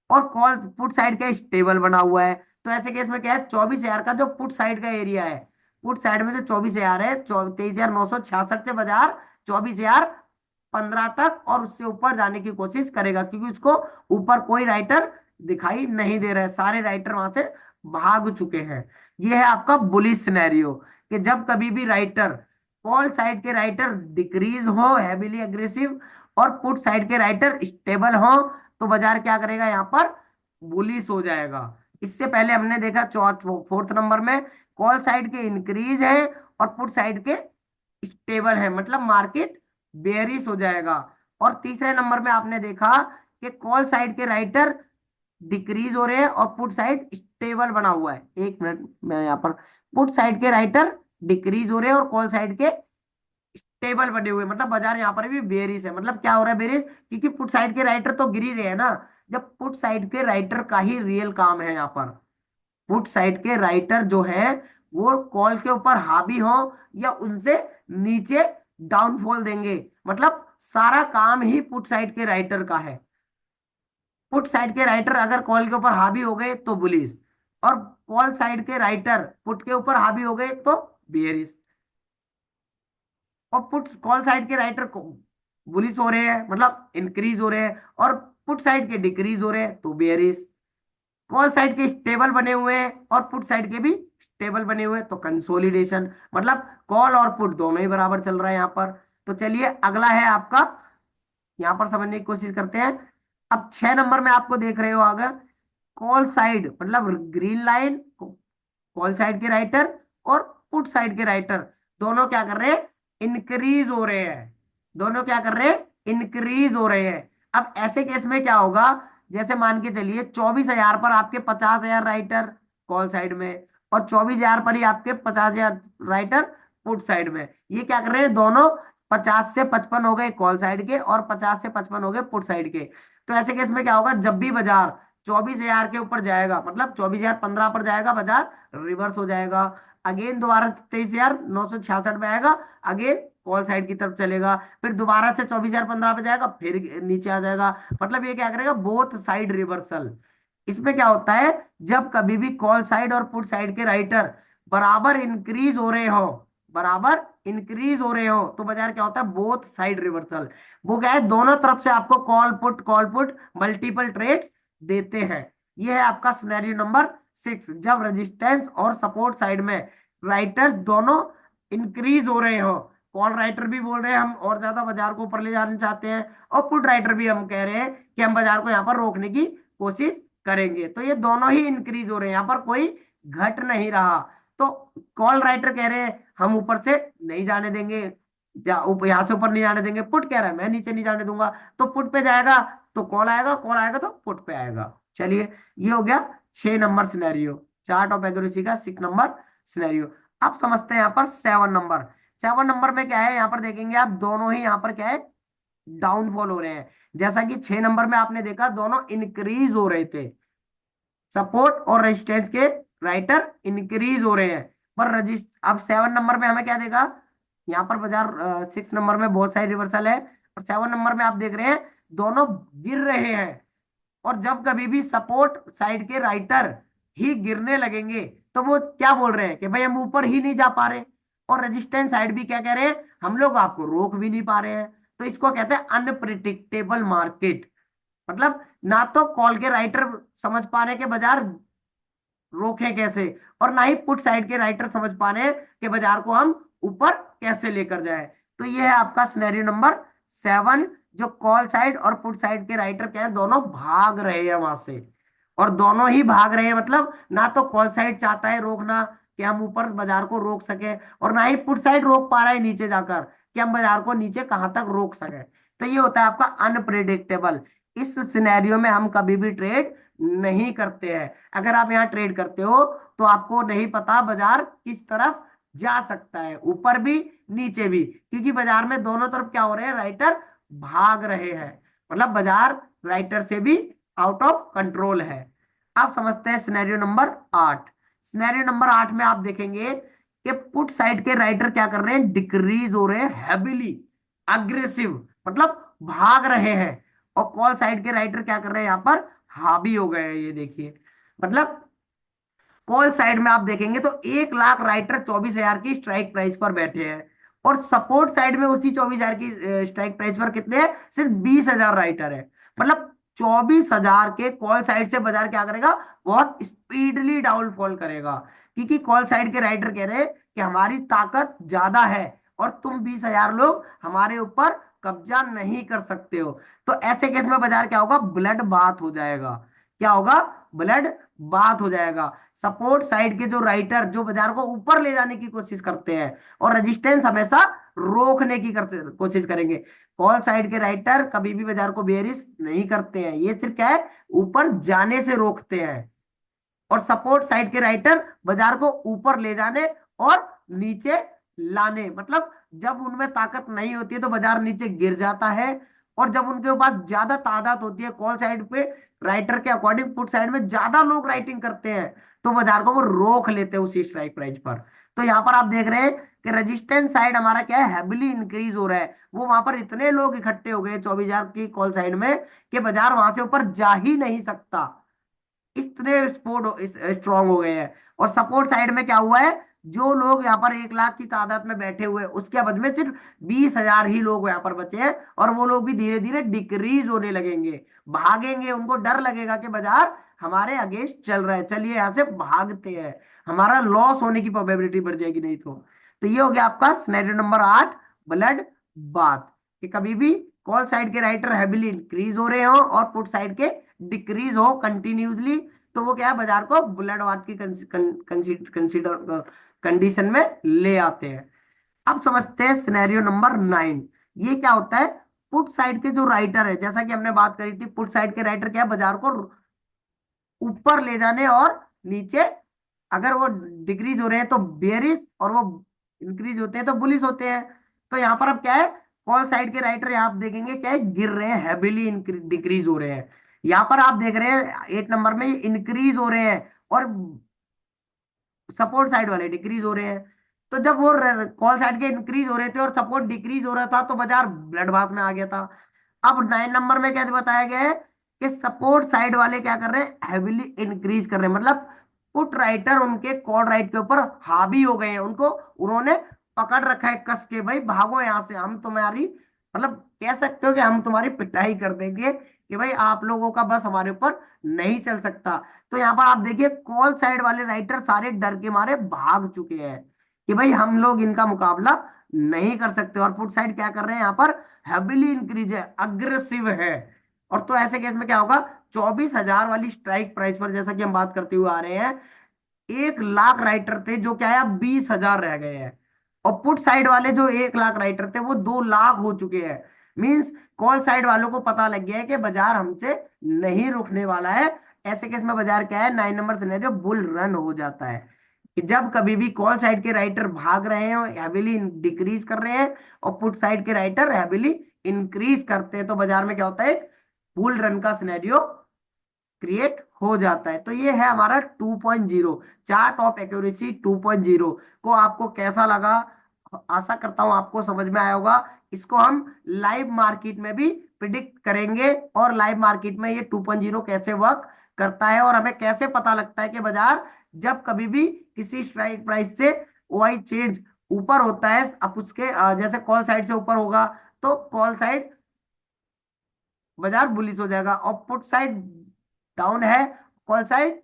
और कॉल पुट साइड का स्टेबल बना हुआ है। तो ऐसे केस में क्या है, 24,000 का जो पुट साइड का एरिया है, पुट साइड में जो 24,000 है, 23,966 से बाजार 24,015 तक और उससे ऊपर जाने की कोशिश करेगा, क्योंकि उसको ऊपर कोई राइटर दिखाई नहीं दे रहा है, सारे राइटर वहां से भाग चुके हैं। ये है आपका बुलिश सिनेरियो, कि जब कभी भी राइटर, कॉल साइड के राइटर डिक्रीज हो हैवीली एग्रेसिव और पुट साइड के राइटर स्टेबल हो, तो बाजार क्या करेगा, यहाँ पर बुलिश हो जाएगा। इससे पहले हमने देखा 4th नंबर में कॉल साइड के इंक्रीज है और पुट साइड के स्टेबल है, मतलब मार्केट बेयरिश हो जाएगा। और तीसरे नंबर में आपने देखा कि कॉल साइड के राइटर डिक्रीज हो रहे हैं और पुट साइड स्टेबल बना हुआ है। 1 मिनट, मैं यहाँ पर, पुट साइड के राइटर डिक्रीज हो रहे हैं और कॉल साइड के टेबल बने हुए, मतलब बाजार यहाँ पर भी बेरिश है। मतलब क्या हो रहा है बेरिश, क्योंकि पुट साइड के राइटर तो गिर ही रहे हैं ना। जब पुट साइड के राइटर का ही रियल काम है यहाँ पर, पुट साइड के राइटर जो है वो कॉल के ऊपर हावी हो या उनसे नीचे डाउनफॉल देंगे, मतलब सारा काम ही पुट साइड के राइटर का है। पुट साइड के राइटर अगर कॉल के ऊपर हावी हो गए तो बुलिश, और कॉल साइड के राइटर पुट के ऊपर हावी हो गए तो बेरिश। और पुट कॉल साइड के राइटर को बुलिश हो रहे हैं, मतलब इंक्रीज हो रहे हैं, और पुट साइड के डिक्रीज हो रहे हैं तो बेयरिश। कॉल साइड के स्टेबल बने हुए हैं और पुट साइड के भी स्टेबल बने हुए हैं, तो कंसोलिडेशन, मतलब कॉल और पुट दोनों ही बराबर चल रहा है यहाँ पर। तो चलिए अगला है आपका, यहाँ पर समझने की कोशिश करते हैं। अब 6 नंबर में आपको देख रहे हो आगे, कॉल साइड मतलब ग्रीन लाइन, कॉल साइड के राइटर और पुट साइड के राइटर दोनों क्या कर रहे हैं, इंक्रीज हो रहे हैं। दोनों क्या कर रहे हैं, इंक्रीज हो रहे हैं। अब ऐसे केस में क्या होगा, जैसे मान के चलिए 24,000 पर आपके 50,000 राइटर कॉल साइड में और 24,000 पर ही आपके 50,000 राइटर पुट साइड में, ये क्या कर रहे हैं, दोनों 50 से 55 हो गए कॉल साइड के और 50 से 55 हो गए पुट साइड के। तो ऐसे केस में क्या होगा, जब भी बाजार 24,000 के ऊपर जाएगा, मतलब 24,015 पर जाएगा, बाजार रिवर्स हो जाएगा। अगेन दोबारा 23,966 में आएगा, अगेन कॉल साइड की तरफ चलेगा। फिर दोबारा से 24,015 पे जाएगा, फिर नीचे आ जाएगा। मतलब ये क्या करेगा, बोथ साइड रिवर्सल। इसमें क्या होता है, जब कभी भी कॉल साइड और पुट साइड के राइटर बराबर इंक्रीज हो रहे हो, बराबर इंक्रीज हो रहे हो, तो बाजार क्या होता है, बोथ साइड रिवर्सल। वो क्या है, दोनों तरफ से आपको कॉल पुट मल्टीपल ट्रेड्स देते हैं। ये है आपका सिनेरियो नंबर 6, जब रेजिस्टेंस और सपोर्ट साइड में राइटर्स दोनों इंक्रीज हो रहे हो। कॉल राइटर भी बोल रहे हैं हम और ज्यादा बाजार को ऊपर ले जाना चाहते हैं, और पुट राइटर भी हम कह रहे हैं कि हम बाजार को यहाँ पर रोकने की कोशिश करेंगे। तो ये दोनों ही इंक्रीज हो रहे हैं, यहाँ पर कोई घट नहीं रहा। तो कॉल राइटर कह रहे हैं हम ऊपर से नहीं जाने देंगे, यहाँ से ऊपर नहीं जाने देंगे। पुट कह रहा है मैं नीचे नहीं जाने दूंगा, तो पुट पे जाएगा तो कॉल आएगा, कॉल आएगा तो पुट पे आएगा। चलिए, ये हो गया 6 number scenario, chart of accuracy का 6 नंबर सिनेरियो। अब समझते हैं यहाँ पर 7 नंबर। 7 नंबर में क्या है, यहाँ पर देखेंगे आप दोनों ही यहाँ पर क्या है, डाउनफॉल हो रहे हैं। जैसा कि 6 नंबर में आपने देखा दोनों इंक्रीज हो रहे थे, सपोर्ट और रेजिस्टेंस के राइटर इंक्रीज हो रहे हैं। पर रजिस्ट अब 7 नंबर में हमें क्या देगा, यहाँ पर बाजार 6 नंबर में बहुत सारी रिवर्सल है, और 7 नंबर में आप देख रहे हैं दोनों गिर रहे हैं। और जब कभी भी सपोर्ट साइड के राइटर ही गिरने लगेंगे तो वो क्या बोल रहे हैं कि भाई हम ऊपर ही नहीं जा पा रहे, और रेजिस्टेंस साइड भी क्या कह रहे हैं, हम लोग आपको रोक भी नहीं पा रहे हैं। तो इसको कहते हैं अनप्रिडिक्टेबल मार्केट। मतलब ना तो कॉल के राइटर समझ पा रहे हैं कि बाजार रोके कैसे, और ना ही पुट साइड के राइटर समझ पा रहे हैं कि बाजार को हम ऊपर कैसे लेकर जाए। तो ये है आपका सिनेरियो नंबर 7, जो कॉल साइड और पुट साइड के राइटर क्या है, दोनों भाग रहे हैं वहां से। और दोनों ही भाग रहे हैं, मतलब ना तो कॉल साइड चाहता है रोकना कि हम ऊपर बाजार को रोक सके, और ना ही पुट साइड रोक पा रहा है नीचे जाकर कि हम बाजार को नीचे कहां तक रोक सके। तो ये होता है आपका अनप्रिडिक्टेबल। इस सिनेरियो में हम कभी भी ट्रेड नहीं करते हैं। अगर आप यहाँ ट्रेड करते हो तो आपको नहीं पता बाजार किस तरफ जा सकता है, ऊपर भी नीचे भी, क्योंकि बाजार में दोनों तरफ क्या हो रहे हैं, राइटर भाग रहे हैं। मतलब बाजार राइटर से भी आउट ऑफ कंट्रोल है। आप समझते हैं सिनेरियो नंबर 8। सिनेरियो नंबर 8 में आप देखेंगे कि पुट साइड के राइटर क्या कर रहे हैं, डिक्रीज हो रहे हैं हैविली, अग्रेसिव, मतलब भाग रहे हैं। और कॉल साइड के राइटर क्या कर रहे हैं, यहाँ पर हावी हो गए हैं। ये देखिए, मतलब कॉल साइड में आप देखेंगे तो 1 लाख राइटर 24,000 की स्ट्राइक प्राइस पर बैठे हैं, और सपोर्ट साइड में उसी 24,000 की स्ट्राइक प्राइस पर कितने हैं, सिर्फ 20,000 राइटर है। मतलब 24,000 के कॉल साइड से बाजार क्या करेगा, बहुत स्पीडली डाउनफॉल करेगा, क्योंकि कॉल साइड के राइटर कह रहे हैं कि हमारी ताकत ज्यादा है और तुम 20,000 लोग हमारे ऊपर कब्जा नहीं कर सकते हो। तो ऐसे केस में बाजार क्या होगा, ब्लड बाथ हो जाएगा। क्या होगा, ब्लड बात हो जाएगा। सपोर्ट साइड के जो राइटर जो बाजार को ऊपर ले जाने की कोशिश करते हैं, और रेजिस्टेंस हमेशा रोकने की कोशिश करेंगे। कॉल साइड के राइटर कभी भी बाजार को बेरिश नहीं करते हैं, ये सिर्फ क्या है, ऊपर जाने से रोकते हैं। और सपोर्ट साइड के राइटर बाजार को ऊपर ले जाने और नीचे लाने, मतलब जब उनमें ताकत नहीं होती है तो बाजार नीचे गिर जाता है, और जब उनके पास ज्यादा तादाद होती है कॉल साइड पे राइटर के अकॉर्डिंग, पुट साइड में ज्यादा लोग राइटिंग करते हैं, तो बाजार को वो रोक लेते हैं उसी स्ट्राइक प्राइस पर। तो यहाँ पर आप देख रहे हैं कि रेजिस्टेंस साइड हमारा क्या है, हैविली इंक्रीज हो रहा है। वो वहां पर इतने लोग इकट्ठे हो गए 24,000 की कॉल साइड में कि बाजार वहां से ऊपर जा ही नहीं सकता, इतने स्पोर्ट स्ट्रांग हो गए हैं। और सपोर्ट साइड में क्या हुआ है, जो लोग यहाँ पर 1 लाख की तादाद में बैठे हुए हैं उसके बदले में सिर्फ 20,000 ही लोग यहाँ पर बचे हैं, और वो लोग भी धीरे धीरे डिक्रीज होने लगेंगे, भागेंगे। उनको डर लगेगा कि बाजार हमारे अगेंस्ट चल रहा है, चलिए यहाँ से भागते हैं, हमारा लॉस होने की प्रोबेबिलिटी बढ़ जाएगी नहीं तो ये हो गया आपका सिनेरियो नंबर 8, ब्लड बात। कि कभी भी कॉल साइड के राइटर हैविली इंक्रीज हो रहे हो और पुट साइड के डिक्रीज हो कंटिन्यूसली, तो वो क्या है, बाजार को बुलेट वाट की कंसीडर कंडीशन में ले आते हैं। अब समझते हैं सिनेरियो नंबर 9। ये क्या होता है, पुट साइड के जो राइटर है, जैसा कि हमने बात करी थी, पुट साइड के राइटर क्या है, बाजार को ऊपर ले जाने और नीचे, अगर वो डिक्रीज हो रहे हैं तो बेरिश, और वो इंक्रीज होते हैं तो बुलिश होते हैं। तो यहाँ पर अब क्या है, कॉल साइड के राइटर यहाँ आप देखेंगे क्या है, गिर रहे हैं, हैविली डिक्रीज हो रहे हैं। यहाँ पर आप देख रहे हैं 8 नंबर में इंक्रीज हो रहे हैं, और सपोर्ट साइड वाले डिक्रीज हो रहे हैं। तो जब वो कॉल साइड के इंक्रीज हो रहे थे और सपोर्ट डिक्रीज हो रहा था तो बाजार ब्लड बाथ में आ गया था। अब 9 नंबर में क्या बताया गया है कि सपोर्ट साइड वाले क्या कर रहे हैं, हैविली इंक्रीज कर रहे हैं, मतलब पुट राइटर उनके कॉल राइट के ऊपर हावी हो गए हैं, उनको उन्होंने पकड़ रखा है कस के, भाई भागो यहां से, हम तुम्हारी, मतलब कह सकते हो कि हम तुम्हारी पिटाई कर देंगे, कि भाई आप लोगों का बस हमारे ऊपर नहीं चल सकता। तो यहाँ पर आप देखिए कॉल साइड वाले राइटर सारे डर के मारे भाग चुके हैं कि भाई हम लोग इनका मुकाबला नहीं कर सकते, और पुट साइड क्या कर रहे हैं, यहाँ पर हैविली इंक्रीज है, अग्रेसिव है। और तो ऐसे केस में क्या होगा, 24,000 वाली स्ट्राइक प्राइस पर, जैसा कि हम बात करते हुए आ रहे हैं, 1 लाख राइटर थे जो क्या है अब 20,000 रह गए हैं। और पुट साइड वाले जो 1 लाख राइटर थे वो 2 लाख हो चुके हैं। मींस कॉल साइड वालों को पता लग गया है कि बाजार हमसे नहीं रुकने वाला है। ऐसे केस में बाजार क्या है, 9 नंबर सिनेरियो बुल रन हो जाता है। कि जब कभी भी कॉल साइड के राइटर भाग रहे हैं और हैविली डिक्रीज कर रहे हैं और पुट साइड के राइटर हैविली इंक्रीज करते हैं, तो बाजार में क्या होता है, बुल रन का सिनेरियो क्रिएट हो जाता है। तो ये है हमारा 2.0, चार्ट ऑफ एक्यूरेसी 2.0। को आपको कैसा लगा, आशा करता हूं आपको समझ में आया होगा। इसको हम लाइव मार्केट में भी प्रिडिक्ट करेंगे और लाइव मार्केट में ये 2.0 कैसे वर्क करता है और हमें कैसे पता लगता है कि बाजार जब कभी भी किसी स्ट्राइक प्राइस से ओआई चेंज ऊपर होता है, अब उसके जैसे कॉल साइड से ऊपर होगा तो कॉल साइड बाजार बुलिश हो जाएगा, और पुट साइड डाउन है, कॉल साइड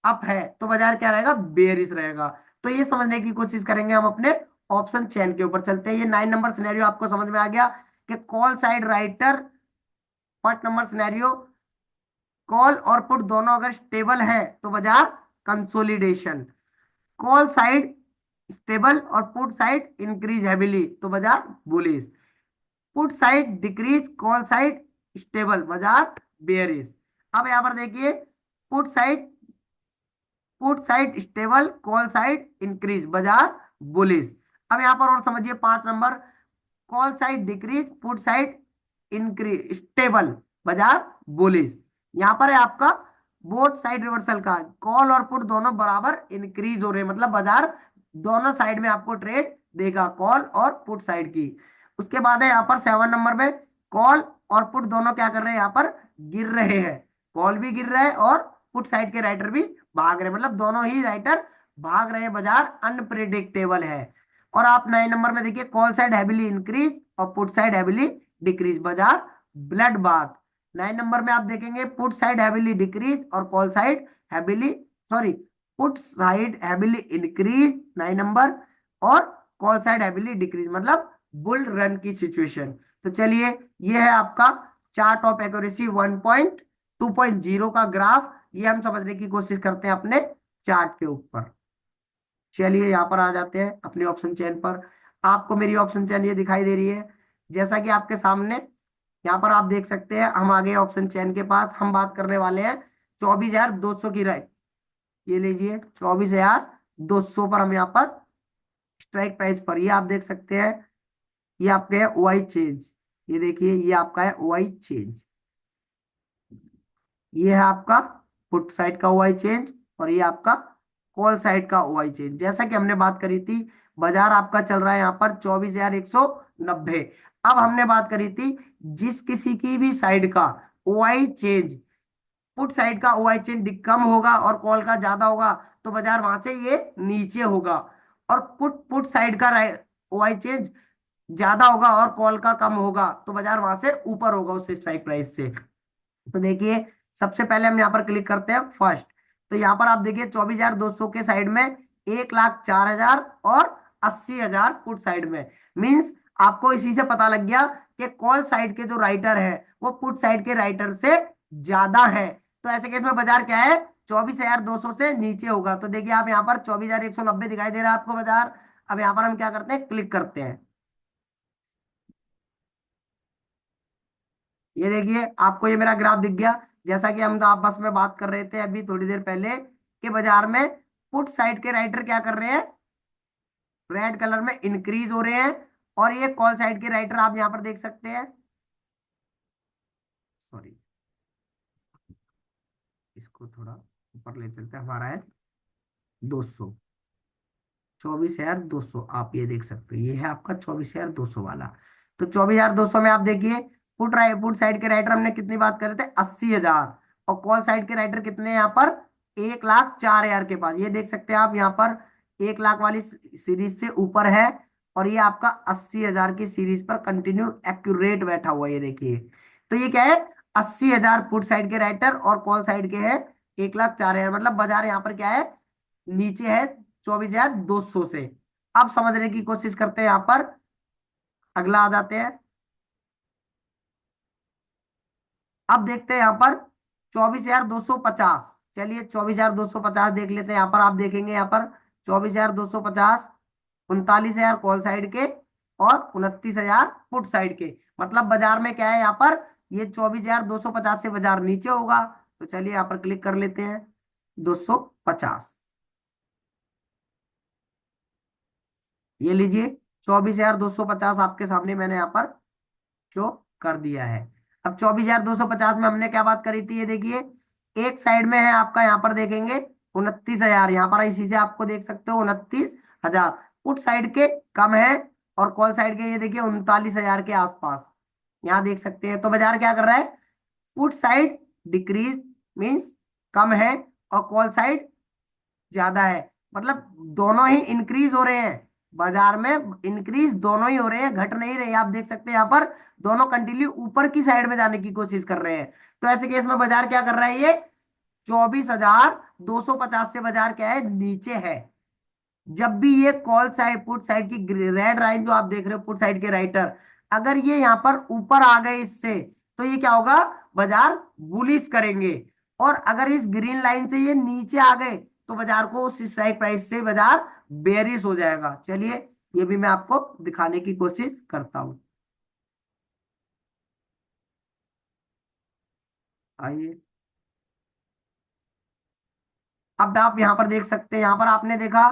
अप है, तो बाजार क्या रहेगा, बेयरिश रहेगा। तो ये समझने की कोशिश करेंगे हम अपने ऑप्शन चेन के ऊपर चलते हैं। ये 9 नंबर सिनेरियो आपको समझ में आ गया कि call side writer, first number scenario, call और पुट दोनों अगर स्टेबल है तो बाजार कंसोलिडेशन, कॉल साइड स्टेबल और पुट साइड इंक्रीज हैविली तो बाजार bullish, put side decrease call side stable बाजार बेयरिश। अब यहां पर देखिए, put side put side stable call side increase बाजार बुलिश। अब यहां पर और समझिए 5 number, call side decrease put side increase stable बाजार बुलिश। यहां पर है आपका बोथ साइड रिवर्सल का, कॉल और पुट दोनों बराबर इंक्रीज हो रहे हैं, मतलब बाजार दोनों साइड में आपको ट्रेड देगा, कॉल और पुट साइड की। उसके बाद है यहाँ पर 7 नंबर में, कॉल और पुट दोनों क्या कर रहे हैं, यहाँ पर गिर रहे हैं, कॉल भी गिर रहा है और पुट साइड के राइटर भी भाग रहे हैं, मतलब दोनों ही राइटर भाग रहे हैं, बाजार अनप्रिडिक्टेबल है। और आप 9 नंबर में देखिए, कॉल साइड हैविली इंक्रीज और पुट साइड हैविली डिक्रीज बाजार ब्लड बाथ। 9 नंबर में आप देखेंगे, पुट साइड हैविली डिक्रीज और call side heavily, sorry, put side heavily increase 9 number और कॉल साइड हैविली डिक्रीज, मतलब बुल रन की सिचुएशन। तो चलिए, ये है आपका चार्ट ऑफ एक्यूरेसी 1.2.0 का ग्राफ। ये हम समझने की कोशिश करते हैं अपने चार्ट के ऊपर। चलिए यहाँ पर आ जाते हैं अपनी ऑप्शन चेन पर। आपको मेरी ऑप्शन चेन ये दिखाई दे रही है, जैसा कि आपके सामने यहाँ पर आप देख सकते हैं। हम आगे ऑप्शन चेन के पास हम बात करने वाले हैं 24,200 की राइट। ये लीजिए 24,200 पर हम यहाँ पर स्ट्राइक प्राइस पर, ये आप देख सकते हैं, ये आपके है ओआई चेंज। ये देखिए, ये आपका है ओआई चेंज, ये है आपका पुट साइड का ओआई चेंज और ये आपका कॉल साइड का ओआई चेंज। जैसा कि हमने बात करी थी, बाजार आपका चल रहा है यहाँ पर 24,190। अब हमने बात करी थी, जिस किसी की भी साइड का ओआई चेंज, पुट साइड का ओआई चेंज कम होगा और कॉल का ज्यादा होगा तो बाजार वहां से ये नीचे होगा, और पुट पुट साइड का ओआई चेंज ज्यादा होगा और कॉल का कम होगा तो बाजार वहां से ऊपर होगा उस स्ट्राइक प्राइस से। तो देखिए, सबसे पहले हम यहाँ पर क्लिक करते हैं फर्स्ट। तो यहाँ पर आप देखिए 24,200 के साइड में 1,04,000 और 80,000 पुट साइड में। मींस आपको इसी से पता लग गया कि कॉल साइड के जो राइटर है वो पुट साइड के राइटर से ज्यादा है। तो ऐसे केस में बाजार क्या है, 24,200 से नीचे होगा। तो देखिए, आप यहाँ पर 24,190 दिखाई दे रहा है आपको बाजार। अब यहाँ पर हम क्या करते हैं, क्लिक करते हैं। ये देखिए, आपको ये मेरा ग्राफ दिख गया। जैसा कि हम तो आपस में बात कर रहे थे अभी थोड़ी देर पहले कि बाजार में पुट साइड के राइटर क्या कर रहे हैं, रेड कलर में इंक्रीज हो रहे हैं, और ये कॉल साइड के राइटर आप यहाँ पर देख सकते हैं, सॉरी, इसको थोड़ा ऊपर ले चलते हैं, हमारा है 200, 24,200 आप ये देख सकते हो, ये है आपका 24,200 वाला। तो 24,200 में आप देखिए, पुट साइड के राइटर हमने कितनी बात कर रहे थे, 80,000, और कॉल साइड के राइटर कितने हैं यहाँ पर, 1,04,000 के पास। ये देख सकते हैं आप यहाँ पर 1 लाख वाली सीरीज से ऊपर है, और ये आपका 80,000 की सीरीज पर कंटिन्यू एक्यूरेट बैठा हुआ है, ये देखिए। तो ये क्या है, 80,000 पुट साइड के राइटर और कॉल साइड के है 1,04,000, मतलब बाजार यहाँ पर क्या है, नीचे है 24,200 से। अब समझने की कोशिश करते हैं, यहां पर अगला आ जाते हैं। अब देखते हैं यहां पर 24,250, चलिए 24,250 देख लेते हैं। यहाँ पर आप देखेंगे, यहाँ पर 24,250, 39,000 कॉल साइड के और 29,000 पुट साइड के। मतलब बाजार में क्या है यहाँ पर, ये 24,250 से बाजार नीचे होगा। तो चलिए यहाँ पर क्लिक कर लेते हैं 250। ये लीजिए 24,250 आपके सामने मैंने यहाँ पर शो कर दिया है। अब 24,250 में हमने क्या बात करी थी, ये देखिए एक साइड में है आपका, यहाँ पर देखेंगे 29,000, यहाँ पर इसी से आपको देख सकते हो 29,000 पुट साइड के कम है, और कॉल साइड के ये देखिए 39,000 के आसपास, यहाँ देख सकते हैं। तो बाजार क्या कर रहा है, पुट साइड डिक्रीज मीन्स कम है, और कॉल साइड ज्यादा है। मतलब दोनों ही इंक्रीज हो रहे हैं, बाजार में इंक्रीज दोनों ही हो रहे हैं, घट नहीं रहे। आप देख सकते हैं यहाँ पर दोनों कंटिन्यू ऊपर की साइड में जाने की कोशिश कर रहे हैं। तो ऐसे केस में बाजार क्या कर रहा है, ये 24,250 से बाजार क्या है, नीचे है। जब भी ये कॉल साइड पुट साइड की रेड लाइन जो आप देख रहे हो पुट साइड के राइटर, अगर ये यहाँ पर ऊपर आ गए इससे, तो ये क्या होगा, बाजार बुलिश करेंगे। और अगर इस ग्रीन लाइन से ये नीचे आ गए, तो बाजार को उस स्ट्राइक प्राइस से बाजार बेरिश हो जाएगा। चलिए ये भी मैं आपको दिखाने की कोशिश करता हूं। आइए, अब आप यहाँ पर देख सकते हैं, यहाँ पर आपने देखा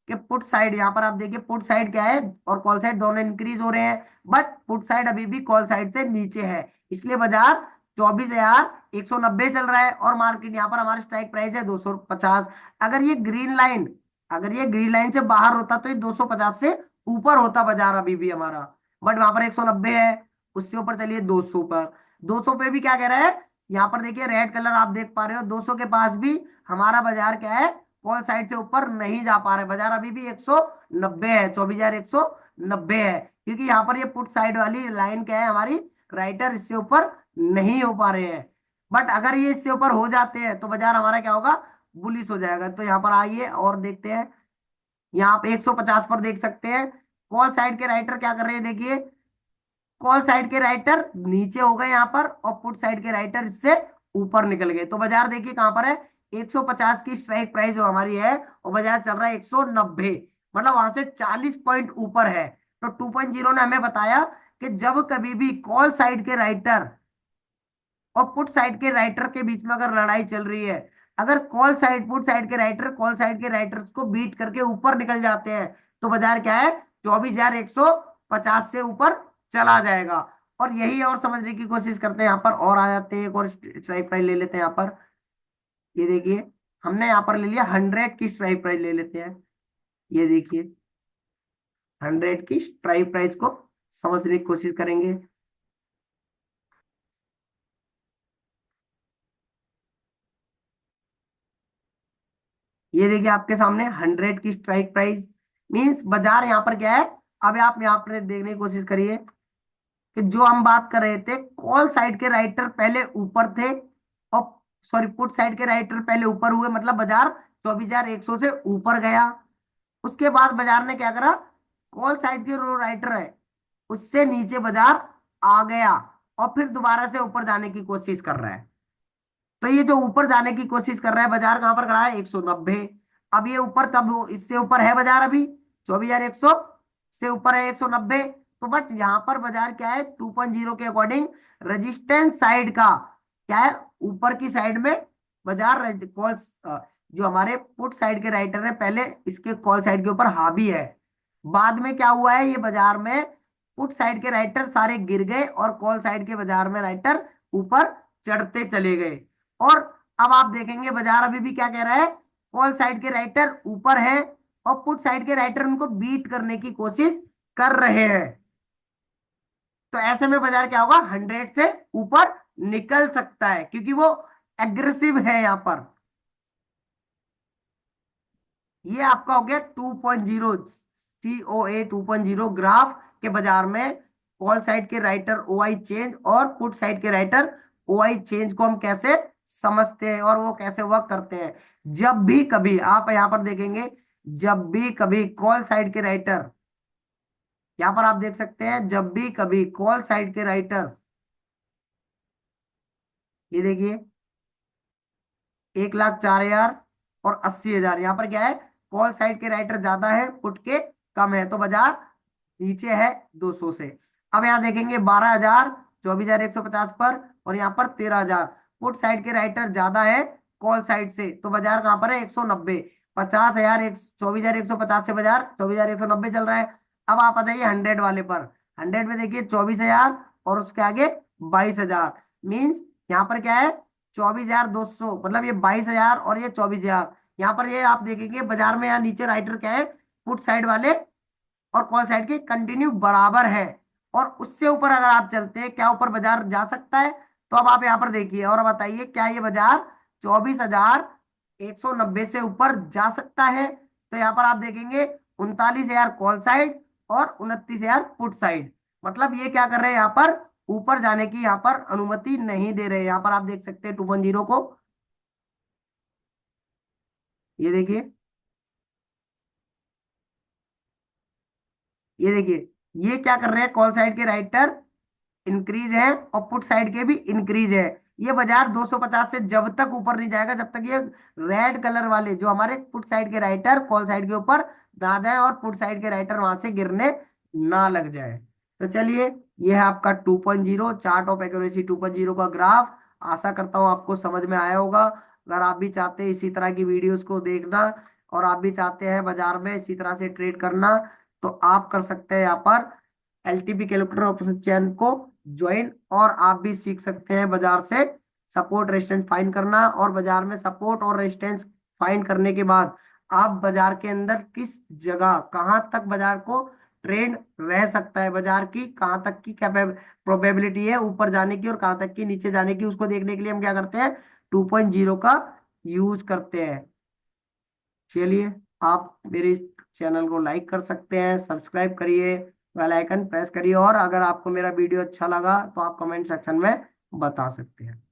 कि पुट साइड, यहाँ पर आप देखिए पुट साइड क्या है और कॉल साइड दोनों इंक्रीज हो रहे हैं, बट पुट साइड अभी भी कॉल साइड से नीचे है। इसलिए बाजार 24,190 चल रहा है, और मार्केट यहाँ पर हमारा स्ट्राइक प्राइस है 250। अगर ये ग्रीन लाइन, अगर ये ग्रीन लाइन से बाहर होता तो ये 250 से ऊपर होता बाजार अभी भी हमारा, बट वहां पर 190 है। उससे ऊपर चलिए 200 पर, 200 पे भी क्या कह रहा है, यहाँ पर देखिए रेड कलर आप देख पा रहे हो, 200 के पास भी हमारा बाजार क्या है, कॉल साइड से ऊपर नहीं जा पा रहा है। बाजार अभी भी 190 है, 24,190 है, क्योंकि यहाँ पर ये पुट साइड वाली लाइन क्या है हमारी, राइटर इससे ऊपर नहीं हो पा रहे हैं। बट अगर ये इससे ऊपर हो जाते हैं तो बाजार हमारा क्या होगा, बुलिश हो जाएगा। तो यहाँ पर आइए और देखते हैं, यहाँ पे 150 पर देख सकते हैं कॉल साइड के राइटर क्या कर रहे हैं, देखिए कॉल साइड के राइटर नीचे हो गए यहाँ पर, और पुट साइड के राइटर इससे ऊपर निकल गए। तो बाजार देखिए कहां पर है, 150 की स्ट्राइक प्राइस जो हमारी है, और बाजार चल रहा है 190, मतलब वहां से 40 पॉइंट ऊपर है। तो 2.0 ने हमें बताया कि जब कभी भी कॉल साइड के राइटर और पुट साइड के राइटर के बीच में अगर लड़ाई चल रही है, अगर कॉल साइड पुट साइड के राइटर कॉल साइड के राइटर्स को बीट करके ऊपर निकल जाते हैं, तो बाजार क्या है, 24,150 से ऊपर चला जाएगा। और यही और समझने की कोशिश करते हैं, यहाँ पर और आ जाते हैं, एक और स्ट्राइक प्राइस ले लेते हैं यहाँ पर। ये देखिए हमने यहाँ पर ले लिया 100 की स्ट्राइक प्राइस ले लेते हैं। ये देखिए 100 की स्ट्राइक प्राइस को समझने की कोशिश करेंगे। ये देखिए आपके सामने 100 की स्ट्राइक प्राइस मींस बाजार यहाँ पर क्या है। अब आप यहाँ पर देखने की कोशिश करिए कि जो हम बात कर रहे थे, कॉल साइड के राइटर पहले ऊपर थे, और सॉरी पुट साइड के राइटर पहले ऊपर हुए, मतलब बाजार 24,100 से ऊपर गया। उसके बाद बाजार ने क्या करा, कॉल साइड के जो राइटर है उससे नीचे बाजार आ गया, और फिर दोबारा से ऊपर जाने की कोशिश कर रहा है। तो ये जो ऊपर जाने की कोशिश कर रहा है, बाजार कहां पर खड़ा है, 190। अब ये ऊपर, तब इससे ऊपर है बाजार अभी 24,100 से ऊपर है 190। तो बट यहाँ पर बाजार क्या है, 2.0 के अकॉर्डिंग रेजिस्टेंस साइड का क्या है, ऊपर की साइड में बाजार कॉल, जो हमारे पुट साइड के राइटर है पहले इसके कॉल साइड के ऊपर हावी है। बाद में क्या हुआ है, ये बाजार में पुट साइड के राइटर सारे गिर गए, और कॉल साइड के बाजार में राइटर ऊपर चढ़ते चले गए। और अब आप देखेंगे बाजार अभी भी क्या कह रहा है, कॉल साइड के राइटर ऊपर है, और पुट साइड के राइटर उनको बीट करने की कोशिश कर रहे हैं। तो ऐसे में बाजार क्या होगा, 100 से ऊपर निकल सकता है, क्योंकि वो एग्रेसिव है यहाँ पर। ये आपका हो गया 2.0, COA 2.0 ग्राफ के बाजार में कॉल साइड के राइटर OI चेंज और पुट साइड के राइटर OI चेंज को हम कैसे समझते हैं और वो कैसे वर्क करते हैं। जब भी कभी आप यहाँ पर देखेंगे, जब भी कभी कॉल साइड के राइटर, यहाँ पर आप देख सकते हैं, जब भी कभी कॉल साइड के राइटर्स, ये देखिए 1,04,000 और 80,000। यहाँ पर क्या है, कॉल साइड के राइटर ज्यादा है, पुट के कम है, तो बाजार नीचे है 200 से। अब यहाँ देखेंगे 12,000 24,150 पर, और यहाँ पर 13,000। पुट साइड के राइटर ज्यादा है कॉल साइड से, तो बाजार कहाँ पर है, 190। 50,000 24,150 से बाजार 24,190 चल रहा है। अब आप आ जाइए 100 वाले पर। 100 में देखिए 24,000 और उसके आगे 22,000। मीन्स यहाँ पर क्या है, 24,200, मतलब ये 22,000 और ये 24,000। यहाँ पर ये आप देखेंगे बाजार में, यहाँ नीचे राइटर क्या है, पुट साइड वाले और कॉल साइड के कंटिन्यू बराबर है। और उससे ऊपर अगर आप चलते हैं, क्या ऊपर बाजार जा सकता है? तो अब आप यहाँ पर देखिए और बताइए, क्या ये बाजार 24,190 से ऊपर जा सकता है? तो यहाँ पर आप देखेंगे 39,000 कॉल साइड और 29,000 पुट साइड। मतलब ये क्या कर रहे हैं, यहाँ पर ऊपर जाने की यहाँ पर अनुमति नहीं दे रहे। यहाँ पर आप देख सकते हैं 2.0 को, ये देखिए, ये देखिए, ये क्या कर रहे हैं, कॉल साइड के राइटर इंक्रीज है और पुट साइड के भी इंक्रीज है। ये बाजार 250 से जब तक ऊपर नहीं जाएगा, जब तक ये रेड कलर वाले जो हमारे पुट साइड के राइटर कॉल साइड के ऊपर ना जाए और पुट साइड के राइटर वहां से गिरने ना लग जाए। तो चलिए, ये है आपका 2.0 चार्ट ऑफ एक्यूरेसी 2.0 का ग्राफ। आशा करता हूँ आपको समझ में आया होगा। अगर आप भी चाहते हैं इसी तरह की वीडियोस को देखना, और आप भी चाहते हैं बाजार में इसी तरह से ट्रेड करना, तो आप कर सकते हैं यहाँ पर एलटीपी कैलकुलेटर ऑप्शन चैन को ज्वाइन, और आप भी सीख सकते हैं बाजार से सपोर्ट रेजिस्टेंस फाइंड करना। और बाजार में सपोर्ट और रेजिस्टेंस फाइंड करने के बाद आप बाजार के अंदर किस जगह कहां तक बाजार को ट्रेंड रह सकता है, बाजार की कहां तक की प्रोबेबिलिटी है ऊपर जाने की और कहां तक की नीचे जाने की, उसको देखने के लिए हम क्या करते हैं, 2.0 का यूज करते हैं। चलिए, आप मेरे इस चैनल को लाइक कर सकते हैं, सब्सक्राइब करिए, बेल आइकन प्रेस करिए, और अगर आपको मेरा वीडियो अच्छा लगा तो आप कमेंट सेक्शन में बता सकते हैं।